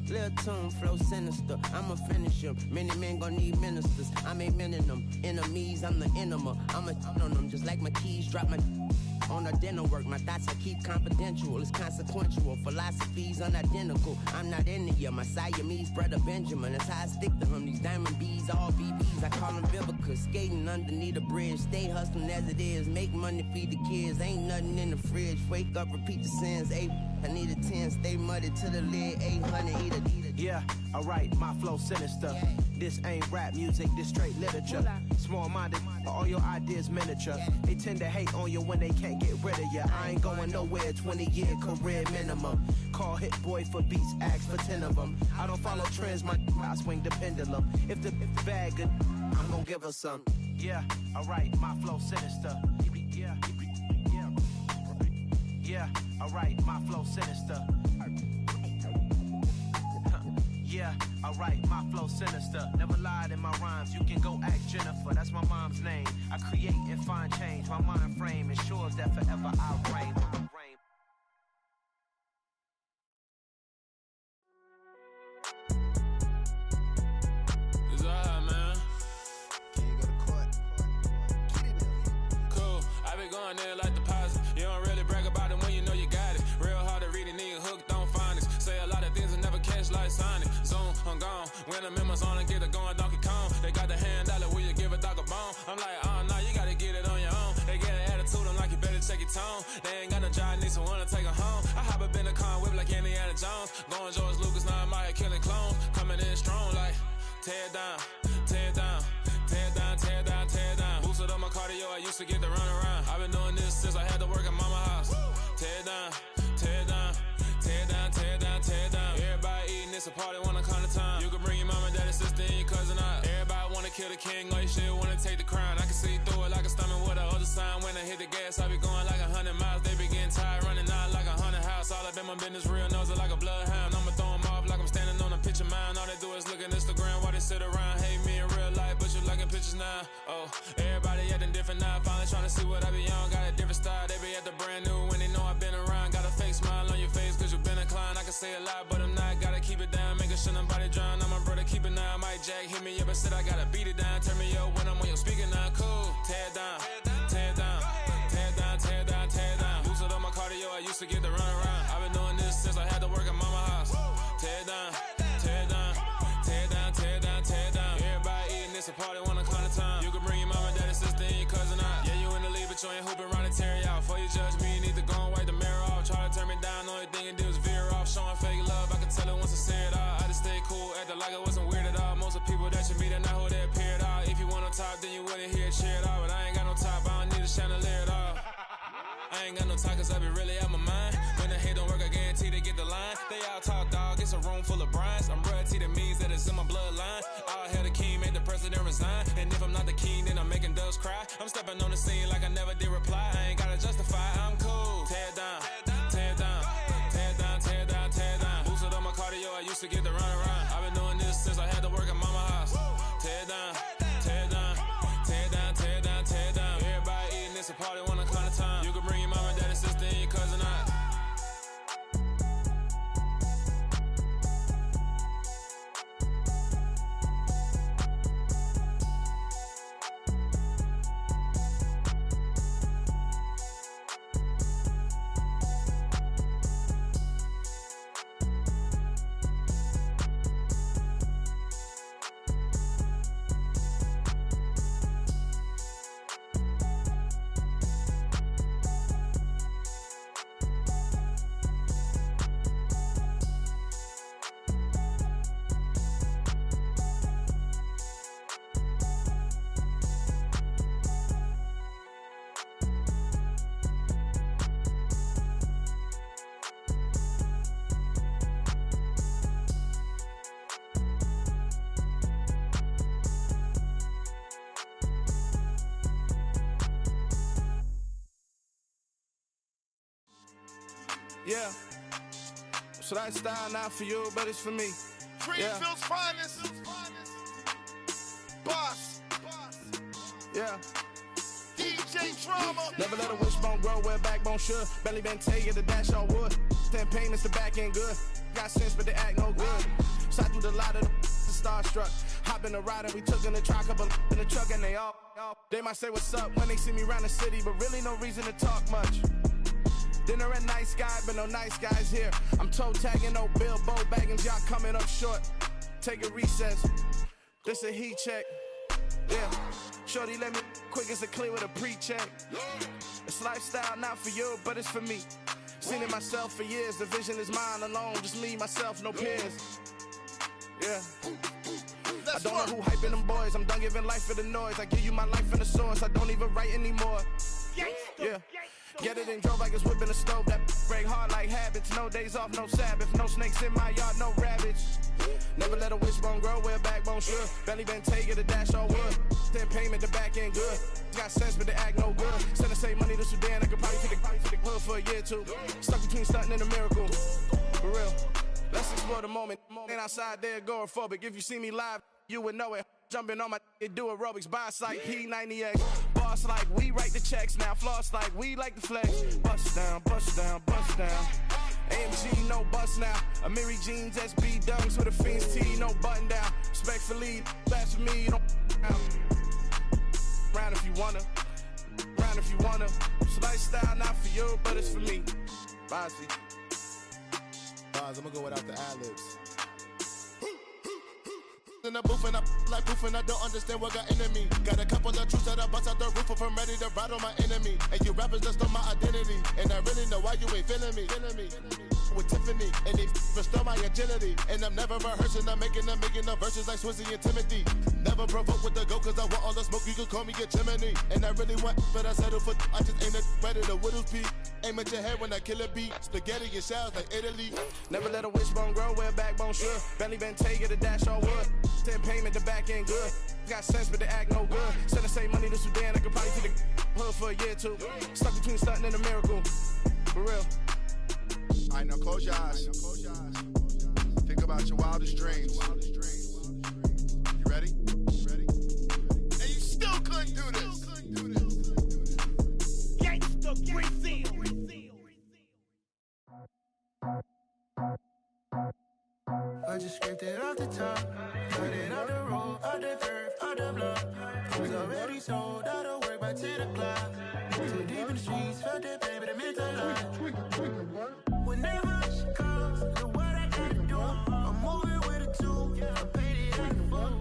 Lil' tune, flow sinister, I'ma finish him. Many men gon' need ministers, I ain't mending them. Enemies, I'm the enema, I'ma on them. Just like my keys, drop my on our dinner work. My thoughts I keep confidential, it's consequential. Philosophies unidentical, I'm not into you. My Siamese brother Benjamin, that's how I stick to him. These diamond bees, all BBs, I call them Vivica. Skating underneath a bridge, stay hustling as it is. Make money, feed the kids, ain't nothing in the fridge. Wake up, repeat the sins, I need a 10, stay muddy to the lid, 800, eat a. Yeah, alright, my flow sinister. This ain't rap music, this straight literature. Small-minded, all your ideas miniature. They tend to hate on you when they can't get rid of you. I ain't going nowhere, 20-year career minimum. Call Hit Boy for beats, ask for 10 of them. I don't follow trends, I swing the pendulum. If the bag good, I'm gonna give her some. Yeah, alright, my flow sinister. Yeah, alright, my flow sinister. Yeah, alright, my flow sinister. Never lied in my rhymes, you can go ask Jennifer. That's my mom's name. I create and find change. My mind frame ensures that forever I'll reign. It's alright, man. Can you go to court? Get it now. Cool, I been going there like deposit. You don't really brag about it when you know you got it. Real hard to read a nigga hooked on phonics. Say a lot of things and never catch like Sonic. Zoom, I'm gone. When I'm in my zone, I get it going Donkey Kong. They got the hand dollar, will you give a dog a bone? I'm like, oh no, you gotta get it on your own. They get an attitude, I'm like, you better check your tone. They ain't got no job, need someone to take her home. I hop up in the car, whip like Indiana Jones. Going George Lucas, now I'm out here killing clones. Coming in strong like, tear it down, tear it down. Tear it down, tear it down, tear it down. Boosted up my cardio, I used to get to run around. I've been doing this since I had to work at mama house. Tear it down, tear it down. Tear it down, tear it down, tear it down. Everybody eating, it's a party, wanna come to time. You can bring your mama, daddy, sister, and your cousin out. Everybody wanna kill the king, or you shit wanna take the crown. I can see through it like a stomach with a other sign. When I hit the gas, I be going like 100 miles. They be getting tired, running out like 100 house. All up in my business, real nose it like a bloodhound. I'ma throw them off like I'm standing on a picture mound. All they do is look at Instagram while they sit around. Hate me in real life, but you liking pictures now. Oh, everybody acting different now. Finally trying to see what I be on. Got a different style, they be at the brand new when they know I've been around. Got a fake smile on your face, cause you been inclined. I can say a lot, but I'm not. Gotta keep it down, making sure nobody drown. I'm my brother, keep it now. Mike Jack hit me up and said I gotta beat it down. Turn me up when I'm on your speaker now. Cool, tear it down, tear it down, tear it down, tear it down, tear it down. Boosted up my cardio, I used to get to run around. I've been doing this since I had to work at mama house. Tear it down, tear it down, tear it down, tear it down, tear it down. Everybody eating, it's a party, wanna come to time. You can bring your mama, daddy, sister, and your cousin out. Yeah, you in the league, but you ain't hooping around and tear you out. Before you judge me, you need to go and wipe the mirror off. Try to turn me down, only thing you do is veer off. Showing fake love, I can tell it once I say it all. I just stay cool, acting like I wasn't weird at all. Most of the people that you meet are not who they appear at all. If you want on top, then you wouldn't hear it cheer at all. But I ain't got no top, I don't need a chandelier at all. I ain't got no talk, cause I be really out my mind. When the hate don't work, I guarantee they get the line. They all talk, dog, it's a room full of brines. I'm royalty, that means that it's in my bloodline. All hail the king, made the president resign. And if I'm not the king, then I'm making doves cry. I'm stepping on the scene like I never did reply. I ain't gotta justify, I'm cool. Tear it down, tear it down, tear it down, tear it down, tear it down. Boosted up my cardio, I used to get to run around. I've been doing this since I had to work at mama house. Tear it down, tear it down, tear it down, tear it down, tear it down. Everybody eating, it's a party, wanna come to time. You can bring your mama, daddy, sister, and your cousin out. Yeah. So that style not for you, but it's for me. Greenfield's finest. Boss. Yeah. DJ Drama. Never let a wishbone grow where backbone should. Belly been take it, the dash all wood. 10 payments, the back end good. Got sense, but they act no good. Shot through the lot of the starstruck. Hop in the ride and we took in the truck, couple in the truck, and they might say what's up when they see me around the city, but really no reason to talk much. Dinner at Nice Guy, but no nice guys here. I'm toe tagging, no Bilbo Baggins, y'all coming up short. Take a recess. This a heat check. Yeah. Shorty let me quick as a clear with a pre-check. It's lifestyle not for you, but it's for me. Seen it myself for years. The vision is mine alone. Just me, myself, no peers. Yeah. I don't know who hyping them boys. I'm done giving life for the noise. I give you my life in the source. I don't even write anymore. Yeah. Get it and drove like it's whipping the stove. That break hard like habits. No days off, no Sabbath. No snakes in my yard, no rabbits. Never let a wishbone grow where backbone should. Belly been take it, the dash all wood. 10 payment, the back end good. Got sense, but they act no good. Send the same money to Sudan. I could probably take the hood for a year or two. Stuck between stunting and a miracle. For real. Let's explore the moment. Ain't outside there agoraphobic. If you see me live, you would know it. Jumping on my do aerobics, buy site P90X. Boss like we write the checks now. Floss like we like the flex. Bust down, bust down, bust down. AMG, no bust now. Amiri jeans, SB dunks with a Fiends T, no button down. Respectfully, that's for me, you don't round if you wanna. Round if you wanna. So lifestyle not for you, but it's for me. Bossy. Bars, I'm gonna go without the ad-libs. In the booth and I like proof and I don't understand what got into me. Got a couple of truths that I bust out the roof if I'm ready to ride on my enemy. And you rappers just stole my identity. And I really know why you ain't feeling me. With Tiffany, and they restore my agility. And I'm never rehearsing, I'm making a million of verses like Swizzy and Timothy. Never provoke with the go, cause I want all the smoke, you can call me a chimney. And I really want, but I settle for, I just ain't ready to Whittles Peak. Aim at your head when I kill a beat. Spaghetti and shells like Italy. Never let a wishbone grow where backbone should. Belly been take it, the dash all wood. 10 payment, the back end good. Got sense, but they act no good. Send the same money to Sudan, I could probably take the hood for a year or two. Stuck between stunting and a miracle. For real. Alright, now close your eyes. Think about your wildest dreams. You ready? And you still couldn't do this. Gangsta Brazil. I just scraped it off the top, cut it off the road, off the curve, off the block. I was already sold out of work by 10 o'clock. Too deep in the streets, felt that pain, but it meant a lot. Whenever she calls, know what I gotta do. I'm moving with a two, I paid it out the full.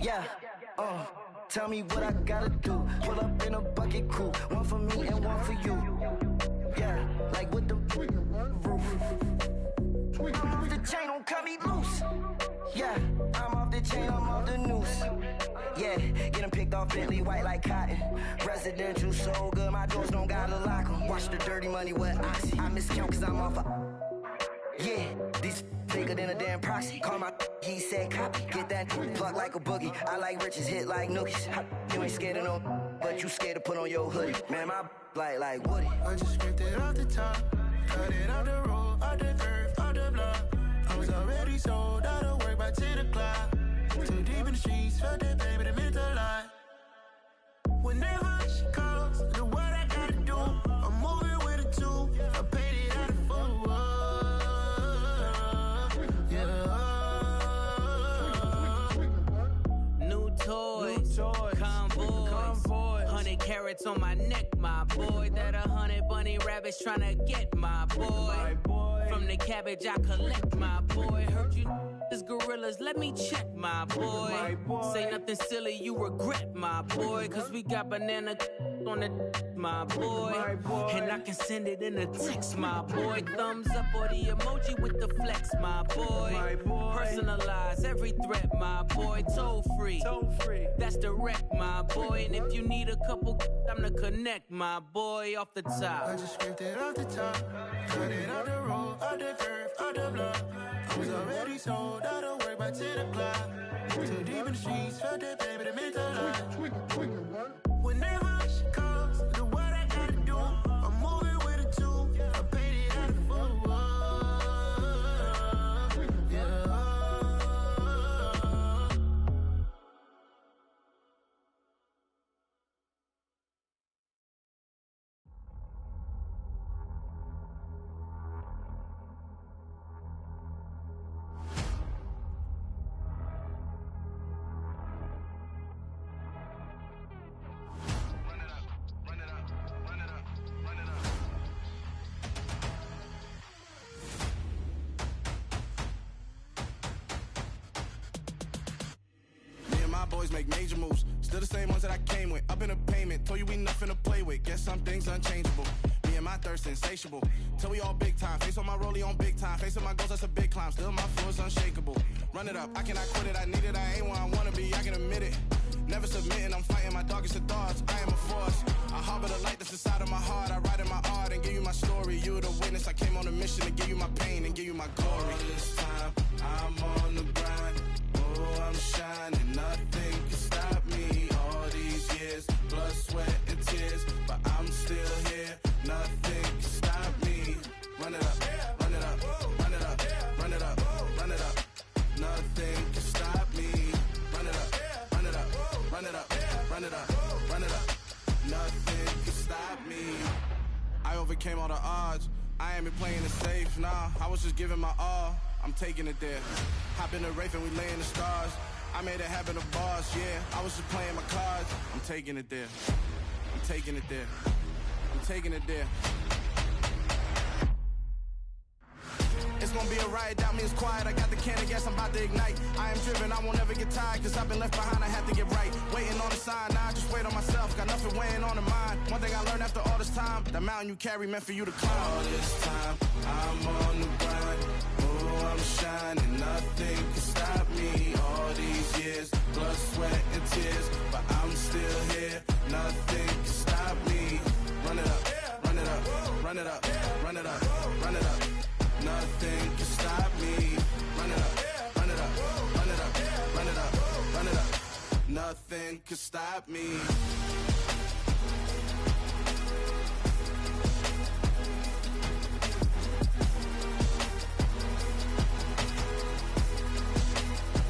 Yeah, tell me what I gotta do. Pull up in a bucket crew, one for me and one for you. Yeah, like with the roof. I'm off the chain, don't cut me loose. Yeah, I'm off the chain, I'm off the noose. Yeah, getting picked off Bentley white like cotton. Residential so good, my doors don't gotta lock 'em. Watch the dirty money with Oxy. I miscount cause I'm off yeah, these bigger than a damn proxy. Call my he said copy. Get that plug like a boogie. I like riches, hit like nookies. You ain't scared of no, but you scared to put on your hoodie. Man, my like Woody. I just scraped it off the top, cut it off the road, off the curve, off the block. I was already sold out of work by 10 o'clock. Too deep in the streets, felt that pain, but it meant a lot. Whenever she calls, know what I gotta do. I'm moving with a two, I paid it out of full. New toys, convoys, 100 carats on my neck, my boy. That 100 bunny rabbits tryna get my boy. From the cabbage I collect, my boy. Heard you is gorillas, let me check, my boy. Say nothing silly, you regret, my boy. Cause we got banana on the my boy. And I can send it in a text, my boy. Thumbs up or the emoji with the flex, my boy. Personalize every threat, my boy. Toll free, that's direct, my boy. And if you need a couple, I'm the connect, my boy. Off the top, I just scraped it off the top, cut it off the road, off the curve, off the block. I was already sold out of work by 10 o'clock. Too deep in the streets, felt that pain, but it meant a lot. Whenever she calls, do what I gotta do. I'm moving with a tool. I painted out of football. Yeah. Boys make major moves, still the same ones that I came with. Up in a payment, told you we nothing to play with. Guess some things unchangeable. Me and my thirst insatiable. Till we all big time. Face on my rollie on big time. Facing my goals, that's a big climb. Still my flow is unshakable. Run it up, I cannot quit it. I need it, I ain't where I wanna be. I can admit it. Never submitting, I'm fighting my darkest of thoughts. I am a force. I harbor the light that's inside of my heart. I write in my art and give you my story. You the witness. I came on a mission to give you my pain and give you my glory. All this time, I'm on the grind. Oh, I'm shining. Nothing can stop me. All these years, blood, sweat, and tears. But I'm still here. Nothing can stop me. Run it up, run it up, run it up, run it up, run it up. Nothing can stop me. Run it up, run it up, run it up, run it up, run it up. Nothing can stop me. I overcame all the odds. I ain't been playing it safe, nah. I was just giving my all. I'm taking it there. Hop in the Wraith and we lay in the stars. I made it happen to bars, yeah. I was just playing my cards. I'm taking it there. I'm taking it there. I'm taking it there. It's gonna be a riot, doubt me it's quiet. I got the can of gas, I'm about to ignite. I am driven, I won't ever get tired. Cause I've been left behind, I have to get right. Waiting on the sign, now I just wait on myself. Got nothing weighing on the mind. One thing I learned after all this time, the mountain you carry meant for you to climb. All this time, I'm on the grind. Oh, I'm shining, nothing can stop me. All these years, blood, sweat, and tears. But I'm still here, nothing can stop me. Run it up, run it up, run it up, run it up, run it up. Nothing can stop me. Run it up, run it up, run it up, run it up, run it up. Nothing can stop me.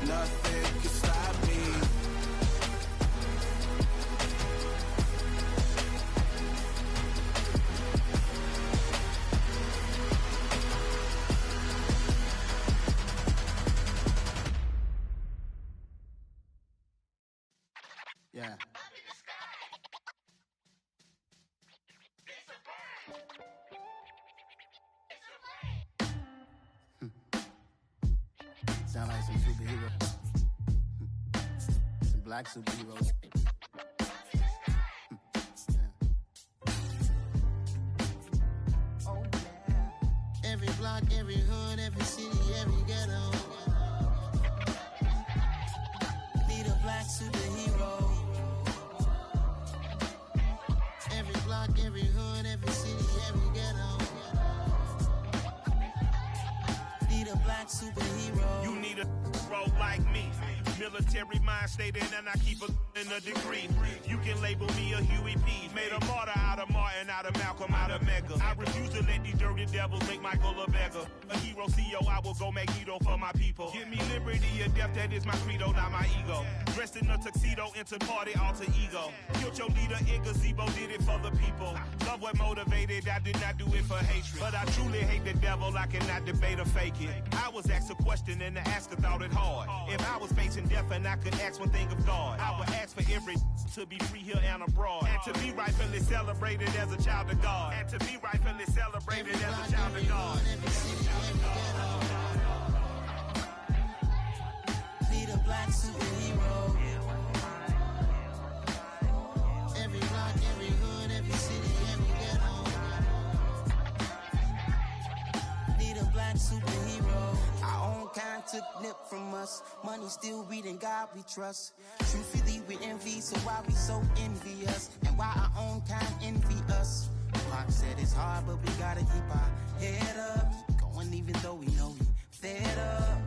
Nothing can stop me. Yeah. Sound like some superheroes. Some black superheroes. Oh, yeah. Every block, every hood, every city, every ghetto. Need a black superhero. Every block, every hood, every city, every ghetto. Need a black superhero. You need a role like me. Military mind stated, and I keep in a degree. You can label me a Huey P. Made a martyr out of Martin, out of Malcolm, out of Mega. I refuse to let these dirty devils make Michael a beggar. A hero CEO, I will go Magneto for my people. Give me liberty or death, that is my credo, not my ego. Dressed in a tuxedo, enter party, alter ego. Killed your leader in gazebo, did it for the people. Love what motivated, I did not do it for hatred. But I truly hate the devil, I cannot debate or fake it. I was asked a question and the asker thought it hard. If I was facing death and I could ask one thing of God, I would ask for every to be free here and abroad. And to be rightfully celebrated as a child of God. And to be rightfully celebrated as a child of God. Need a black superhero. Every block, every hood, every city, every ghetto. Need a black superhero. Our own kind took nip from us. Money still reading God we trust. Truthfully we envy, so why we so envious? And why our own kind envy us? Pac said it's hard, but we gotta keep our head up. Going even though we know we fed up.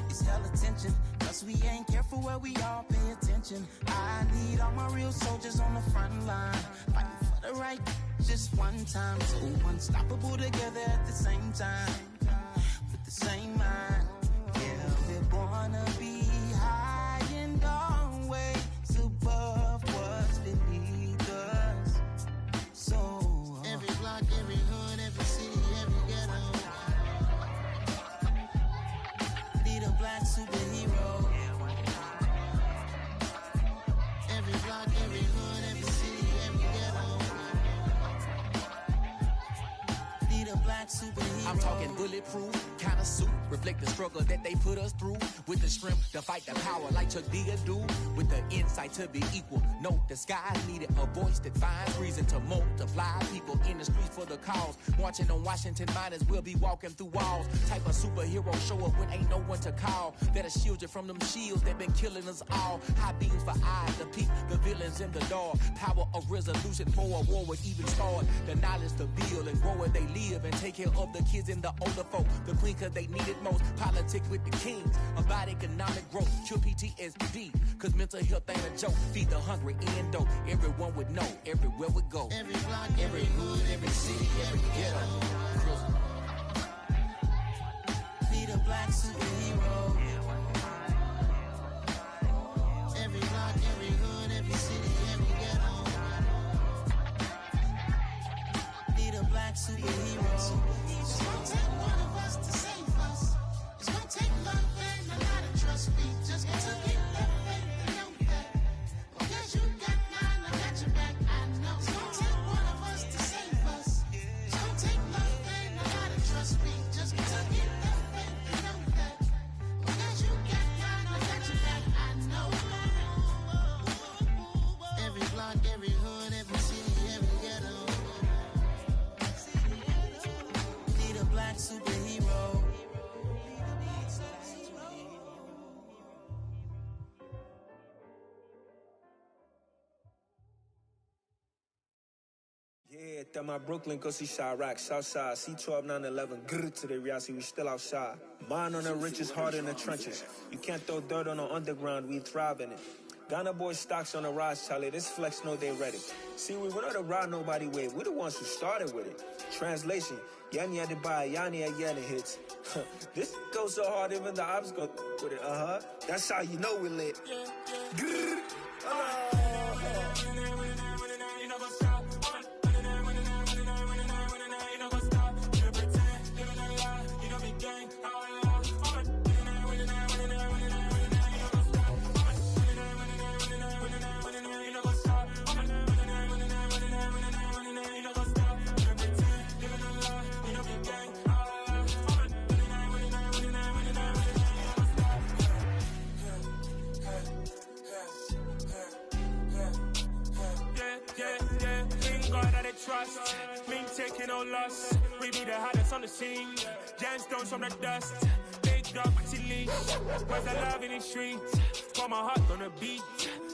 It's hell attention, cause we ain't careful where we all pay attention. marching. I need all my real soldiers on the front line, fighting for the right just one time. So unstoppable together at the same time, with the same mind. Yeah, we wanna be high and always above what's beneath us. So every block, every hood, every city, every ghetto need a black superhero. Every block, every hood, every city, every ghetto need a black superhero. I'm talking bulletproof kind of suit, reflect the struggle that they put us through, with the strength to fight the power like Chuck D do, with the insight to be equal. Note the skies needed a voice that finds reason to multiply people in the streets for the cause. Marching on Washington miners will be walking through walls. Type of superhero show up when ain't no one to call, that'll shield you from them shields that been killing us all. High beams for eyes to peek the villains in the dark. Power of resolution for a war would even start. The knowledge to build and grow where they live and take care of the kids and the older folk. The queen cause they need it most. Politics with the kings about economic growth. Cure PTSD cause mental health ain't a joke. Feed the hungry and dope. Everyone would know everywhere we go. Every block, every hood, every city, every ghetto need a black superhero. Every block, every hood, every city, every ghetto need a black superhero. It's gonna take one of us to save us. It's gonna take love and a lot of trust. We just got to get that faith and know that. Because you got mine, I got your back, I know. It's gonna take one of us to save us. It's gonna take love and a lot of trust. We just got to get that faith and know that. Because you got mine, I got your back, I know. Every block, every hood, every city, every ghetto need a black superhero. Yeah, that my Brooklyn, go see Chirac, Southside, C12, 911, grrr to the reality, we still outside. Mine on the richest, heart in the trenches. You can't throw dirt on the underground, we thrive in it. Ghana boys stocks on the rise, Charlie, this flex know they ready. See, we went on the ride nobody with, we the ones who started with it. Translation, Yanni had to buy, Yanni had Yanni hits. This goes so hard, even the ops go with it, That's how you know we lit. Grrr, trust, me taking no loss. We be the hottest on the scene. Gemstones from the dust. Big dog, pretty leash. Where's the love in the streets? Pour my heart on the beat.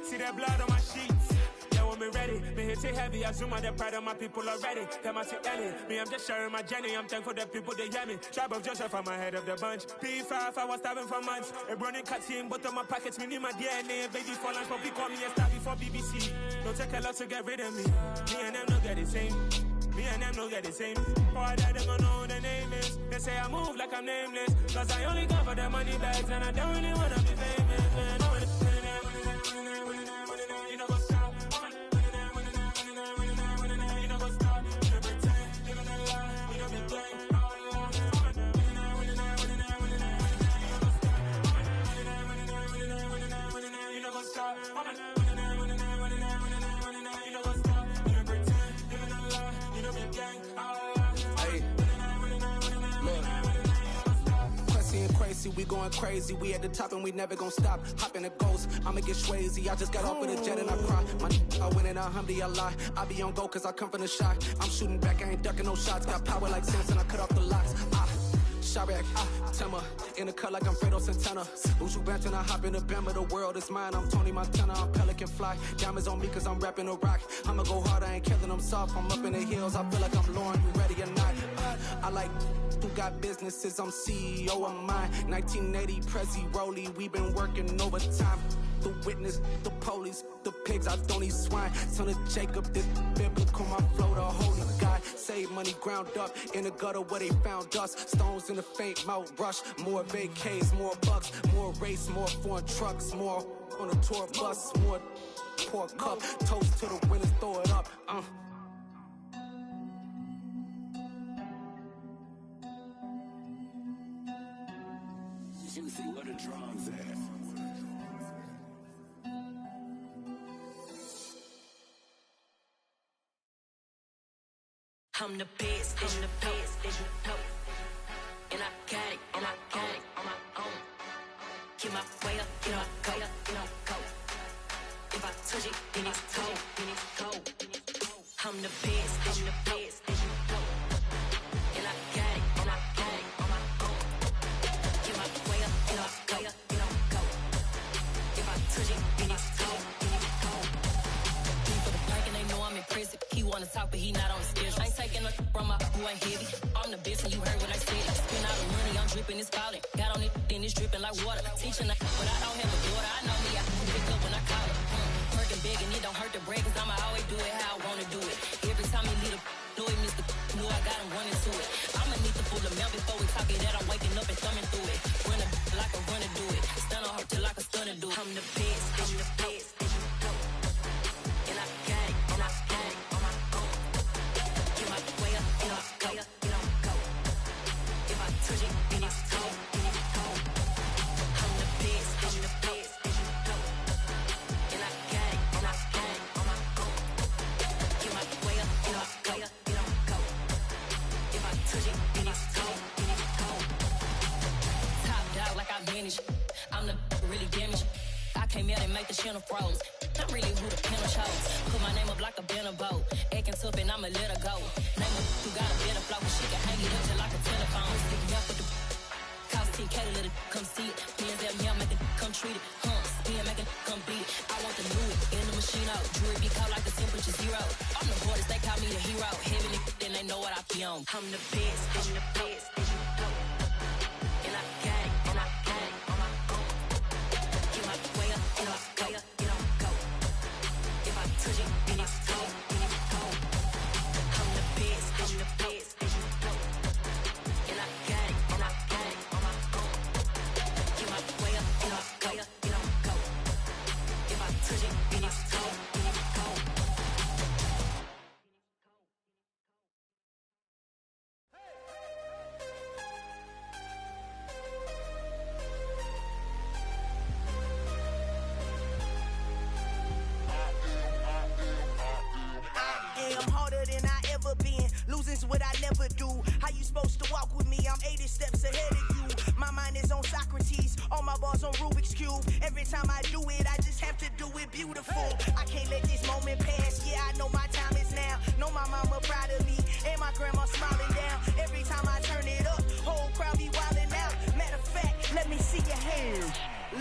See that blood on my sheets. Yeah, when me ready, me hit it heavy. I zoom out the pride of my people already. Them I see Ellie. Me, I'm just sharing my journey. I'm thankful that people they hear me. Tribe of Joseph, I'm ahead of the bunch. P5, I was starving for months. A running cuts in, but on my pockets, me need my DNA. Baby for lunch, but we call me a star before BBC. Don't take a lot to get rid of me. Me and them don't get the same. Me and them don't get the same. Boy, that them don't know who the name is. They say I move like I'm nameless. Cause I only come for the money bags and I don't really wanna be famous, man. You know what's up? You know what's up? You pretend, living a lie. You know be gang. You know what's up? We going crazy, we at the top and we never gon' stop. Hop in a ghost, I'ma get swayzy. I just got off with a jet and I cry. My I win in a Humvee, I lie. I be on go cause I come from the shot. I'm shooting back, I ain't ducking no shots. Got power like Samson, I cut off the locks. Chirac, Tema, in the cut like I'm Fredo Santana. Uju Banton, I hop in the Bama, the world is mine. I'm Tony Montana, I'm Pelican Fly. Diamonds on me cause I'm rapping a rock. I'ma go hard, I ain't killing them soft. I'm up in the hills, I feel like I'm Lauren, you ready or not? I like who got businesses, I'm CEO of mine. 1980 Prezi Rolly, we been working overtime. the witness, the police, the pigs, I don't eat swine. Son of Jacob, this biblical, my flow, the holy God. Save money ground up in the gutter where they found dust. Stones in the faint Mount Rush. More vacays, more bucks, more race, more foreign trucks, more on a tour bus, more pour cup. Toast to the winners, throw it up. Juicy, where the drums at? I'm the best, I'm the best, as you know. And I got it, and I got it on my own. Get my way up, get my go, go. If I touch it, then it's cold, then it's cold. I'm the best, I'm the best, as you know. And I got it, and I got it on my own. Get my way up, get my go, go. If I touch it, then it's cold, then it's cold. Leave for the park and they know I'm impressive. He wanna talk, but he not on the schedule. I ain't taking no from my boy heavy. I'm the best and you heard what I said. Spend all the money, I'm dripping, it's falling. Got on it, then it's dripping like water. Teaching but I don't have a daughter. I know me, I can pick up when I call her. Working big and it don't hurt to break, cause I'ma always do it how I wanna do it. Every time he leave the know he missed the know I got him running to it. I'ma need to pull the mail before we talk it that I'm waking up and thumbing through it. Run a like a runner do it. Stun on her till like a stunner do it. I'm the best, I'm the best, as you know. And I got it, and I got it on my own. Get my way up, get my go, go. If I touch it, then it's cold, then it's cold. I'm the best, I'm the best, as you know. And I got it, and I got it on my own. Get my way up, get my go, go. If I touch it, then it's cold, then it's cold. Top dog like I manage. I'm the really damaged. I came out and make the channel froze. Not really who the panel chose. Put my name up like a banner boat. Acting tough and I'ma let her go. Name her who got a better flow. She can hang it up just like a telephone. Stick me up with the cost 10K to let it come see it. Hands at me, I make it come treat it. Spin, make it come beat it. I want the new it in the machine out. Jewelry be cold like the temperature zero. I'm the borders, they call me the hero. Heavy nigga, then they know what I be on. I'm the best, I'm the best, as you know. And I got it, and I got it on my own. Get my way up, get my go, go. If I touch it, then it's cold, then it's cold. I'm the best, as you know. And I got it, and I got it on my own. Get my way up, get my go, go. If I touch it, then it's cold, then it's cold. I'm harder than I ever been. Losing's what I never do. How you supposed to walk with me? I'm 80 steps ahead of you. My mind is on Socrates. All my bars on Rubik's Cube. Every time I do it, I just have to do it beautiful. I can't let this moment pass. Yeah, I know my time is now. Know my mama proud of me. And my grandma smiling down. Every time I turn it up, whole crowd be wilding out. Matter of fact, let me see your hands.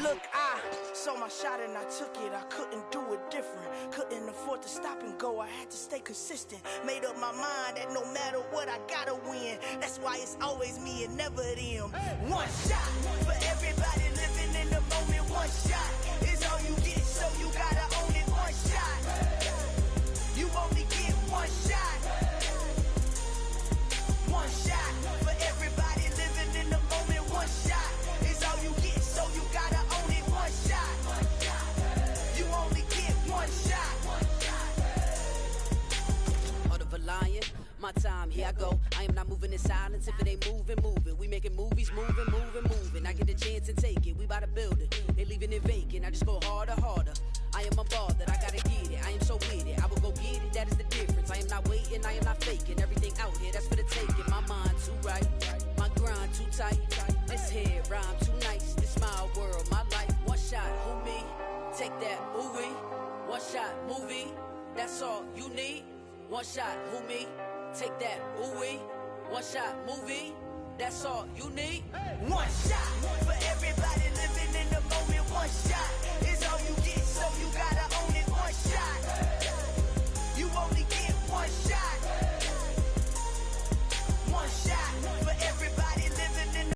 Look, I saw my shot and I took it. I couldn't do it different. Couldn't afford to stop and go. I had to stay consistent. Made up my mind that no matter what, I gotta win. That's why it's always me and never them. One shot for everybody living in the moment. One shot is all you get, so you gotta own it. One shot. You only get one shot. One shot for everybody living in the moment. One shot is all you get, so you gotta own it. One shot. You only get one shot. Heart of a lion, my time, here I go. I am not moving in silence. If it ain't moving, moving. We making movies, moving, moving, moving. I get a chance and take it. We bout to build it. They leaving it vacant. I just go harder, harder. I am a ball that I gotta get it. I am so with it. I will go get it. That is the difference. I am not waiting. I am not faking. Everything out here, that's for the taking. My mind too right. My grind too tight. This head rhyme too nice. This my world, my life. One shot, who me? Take that, ooh wee. One shot, movie. That's all you need. One shot, who me? Take that, ooh wee. One shot, movie. That's all you need. One shot for everybody living in the moment. One shot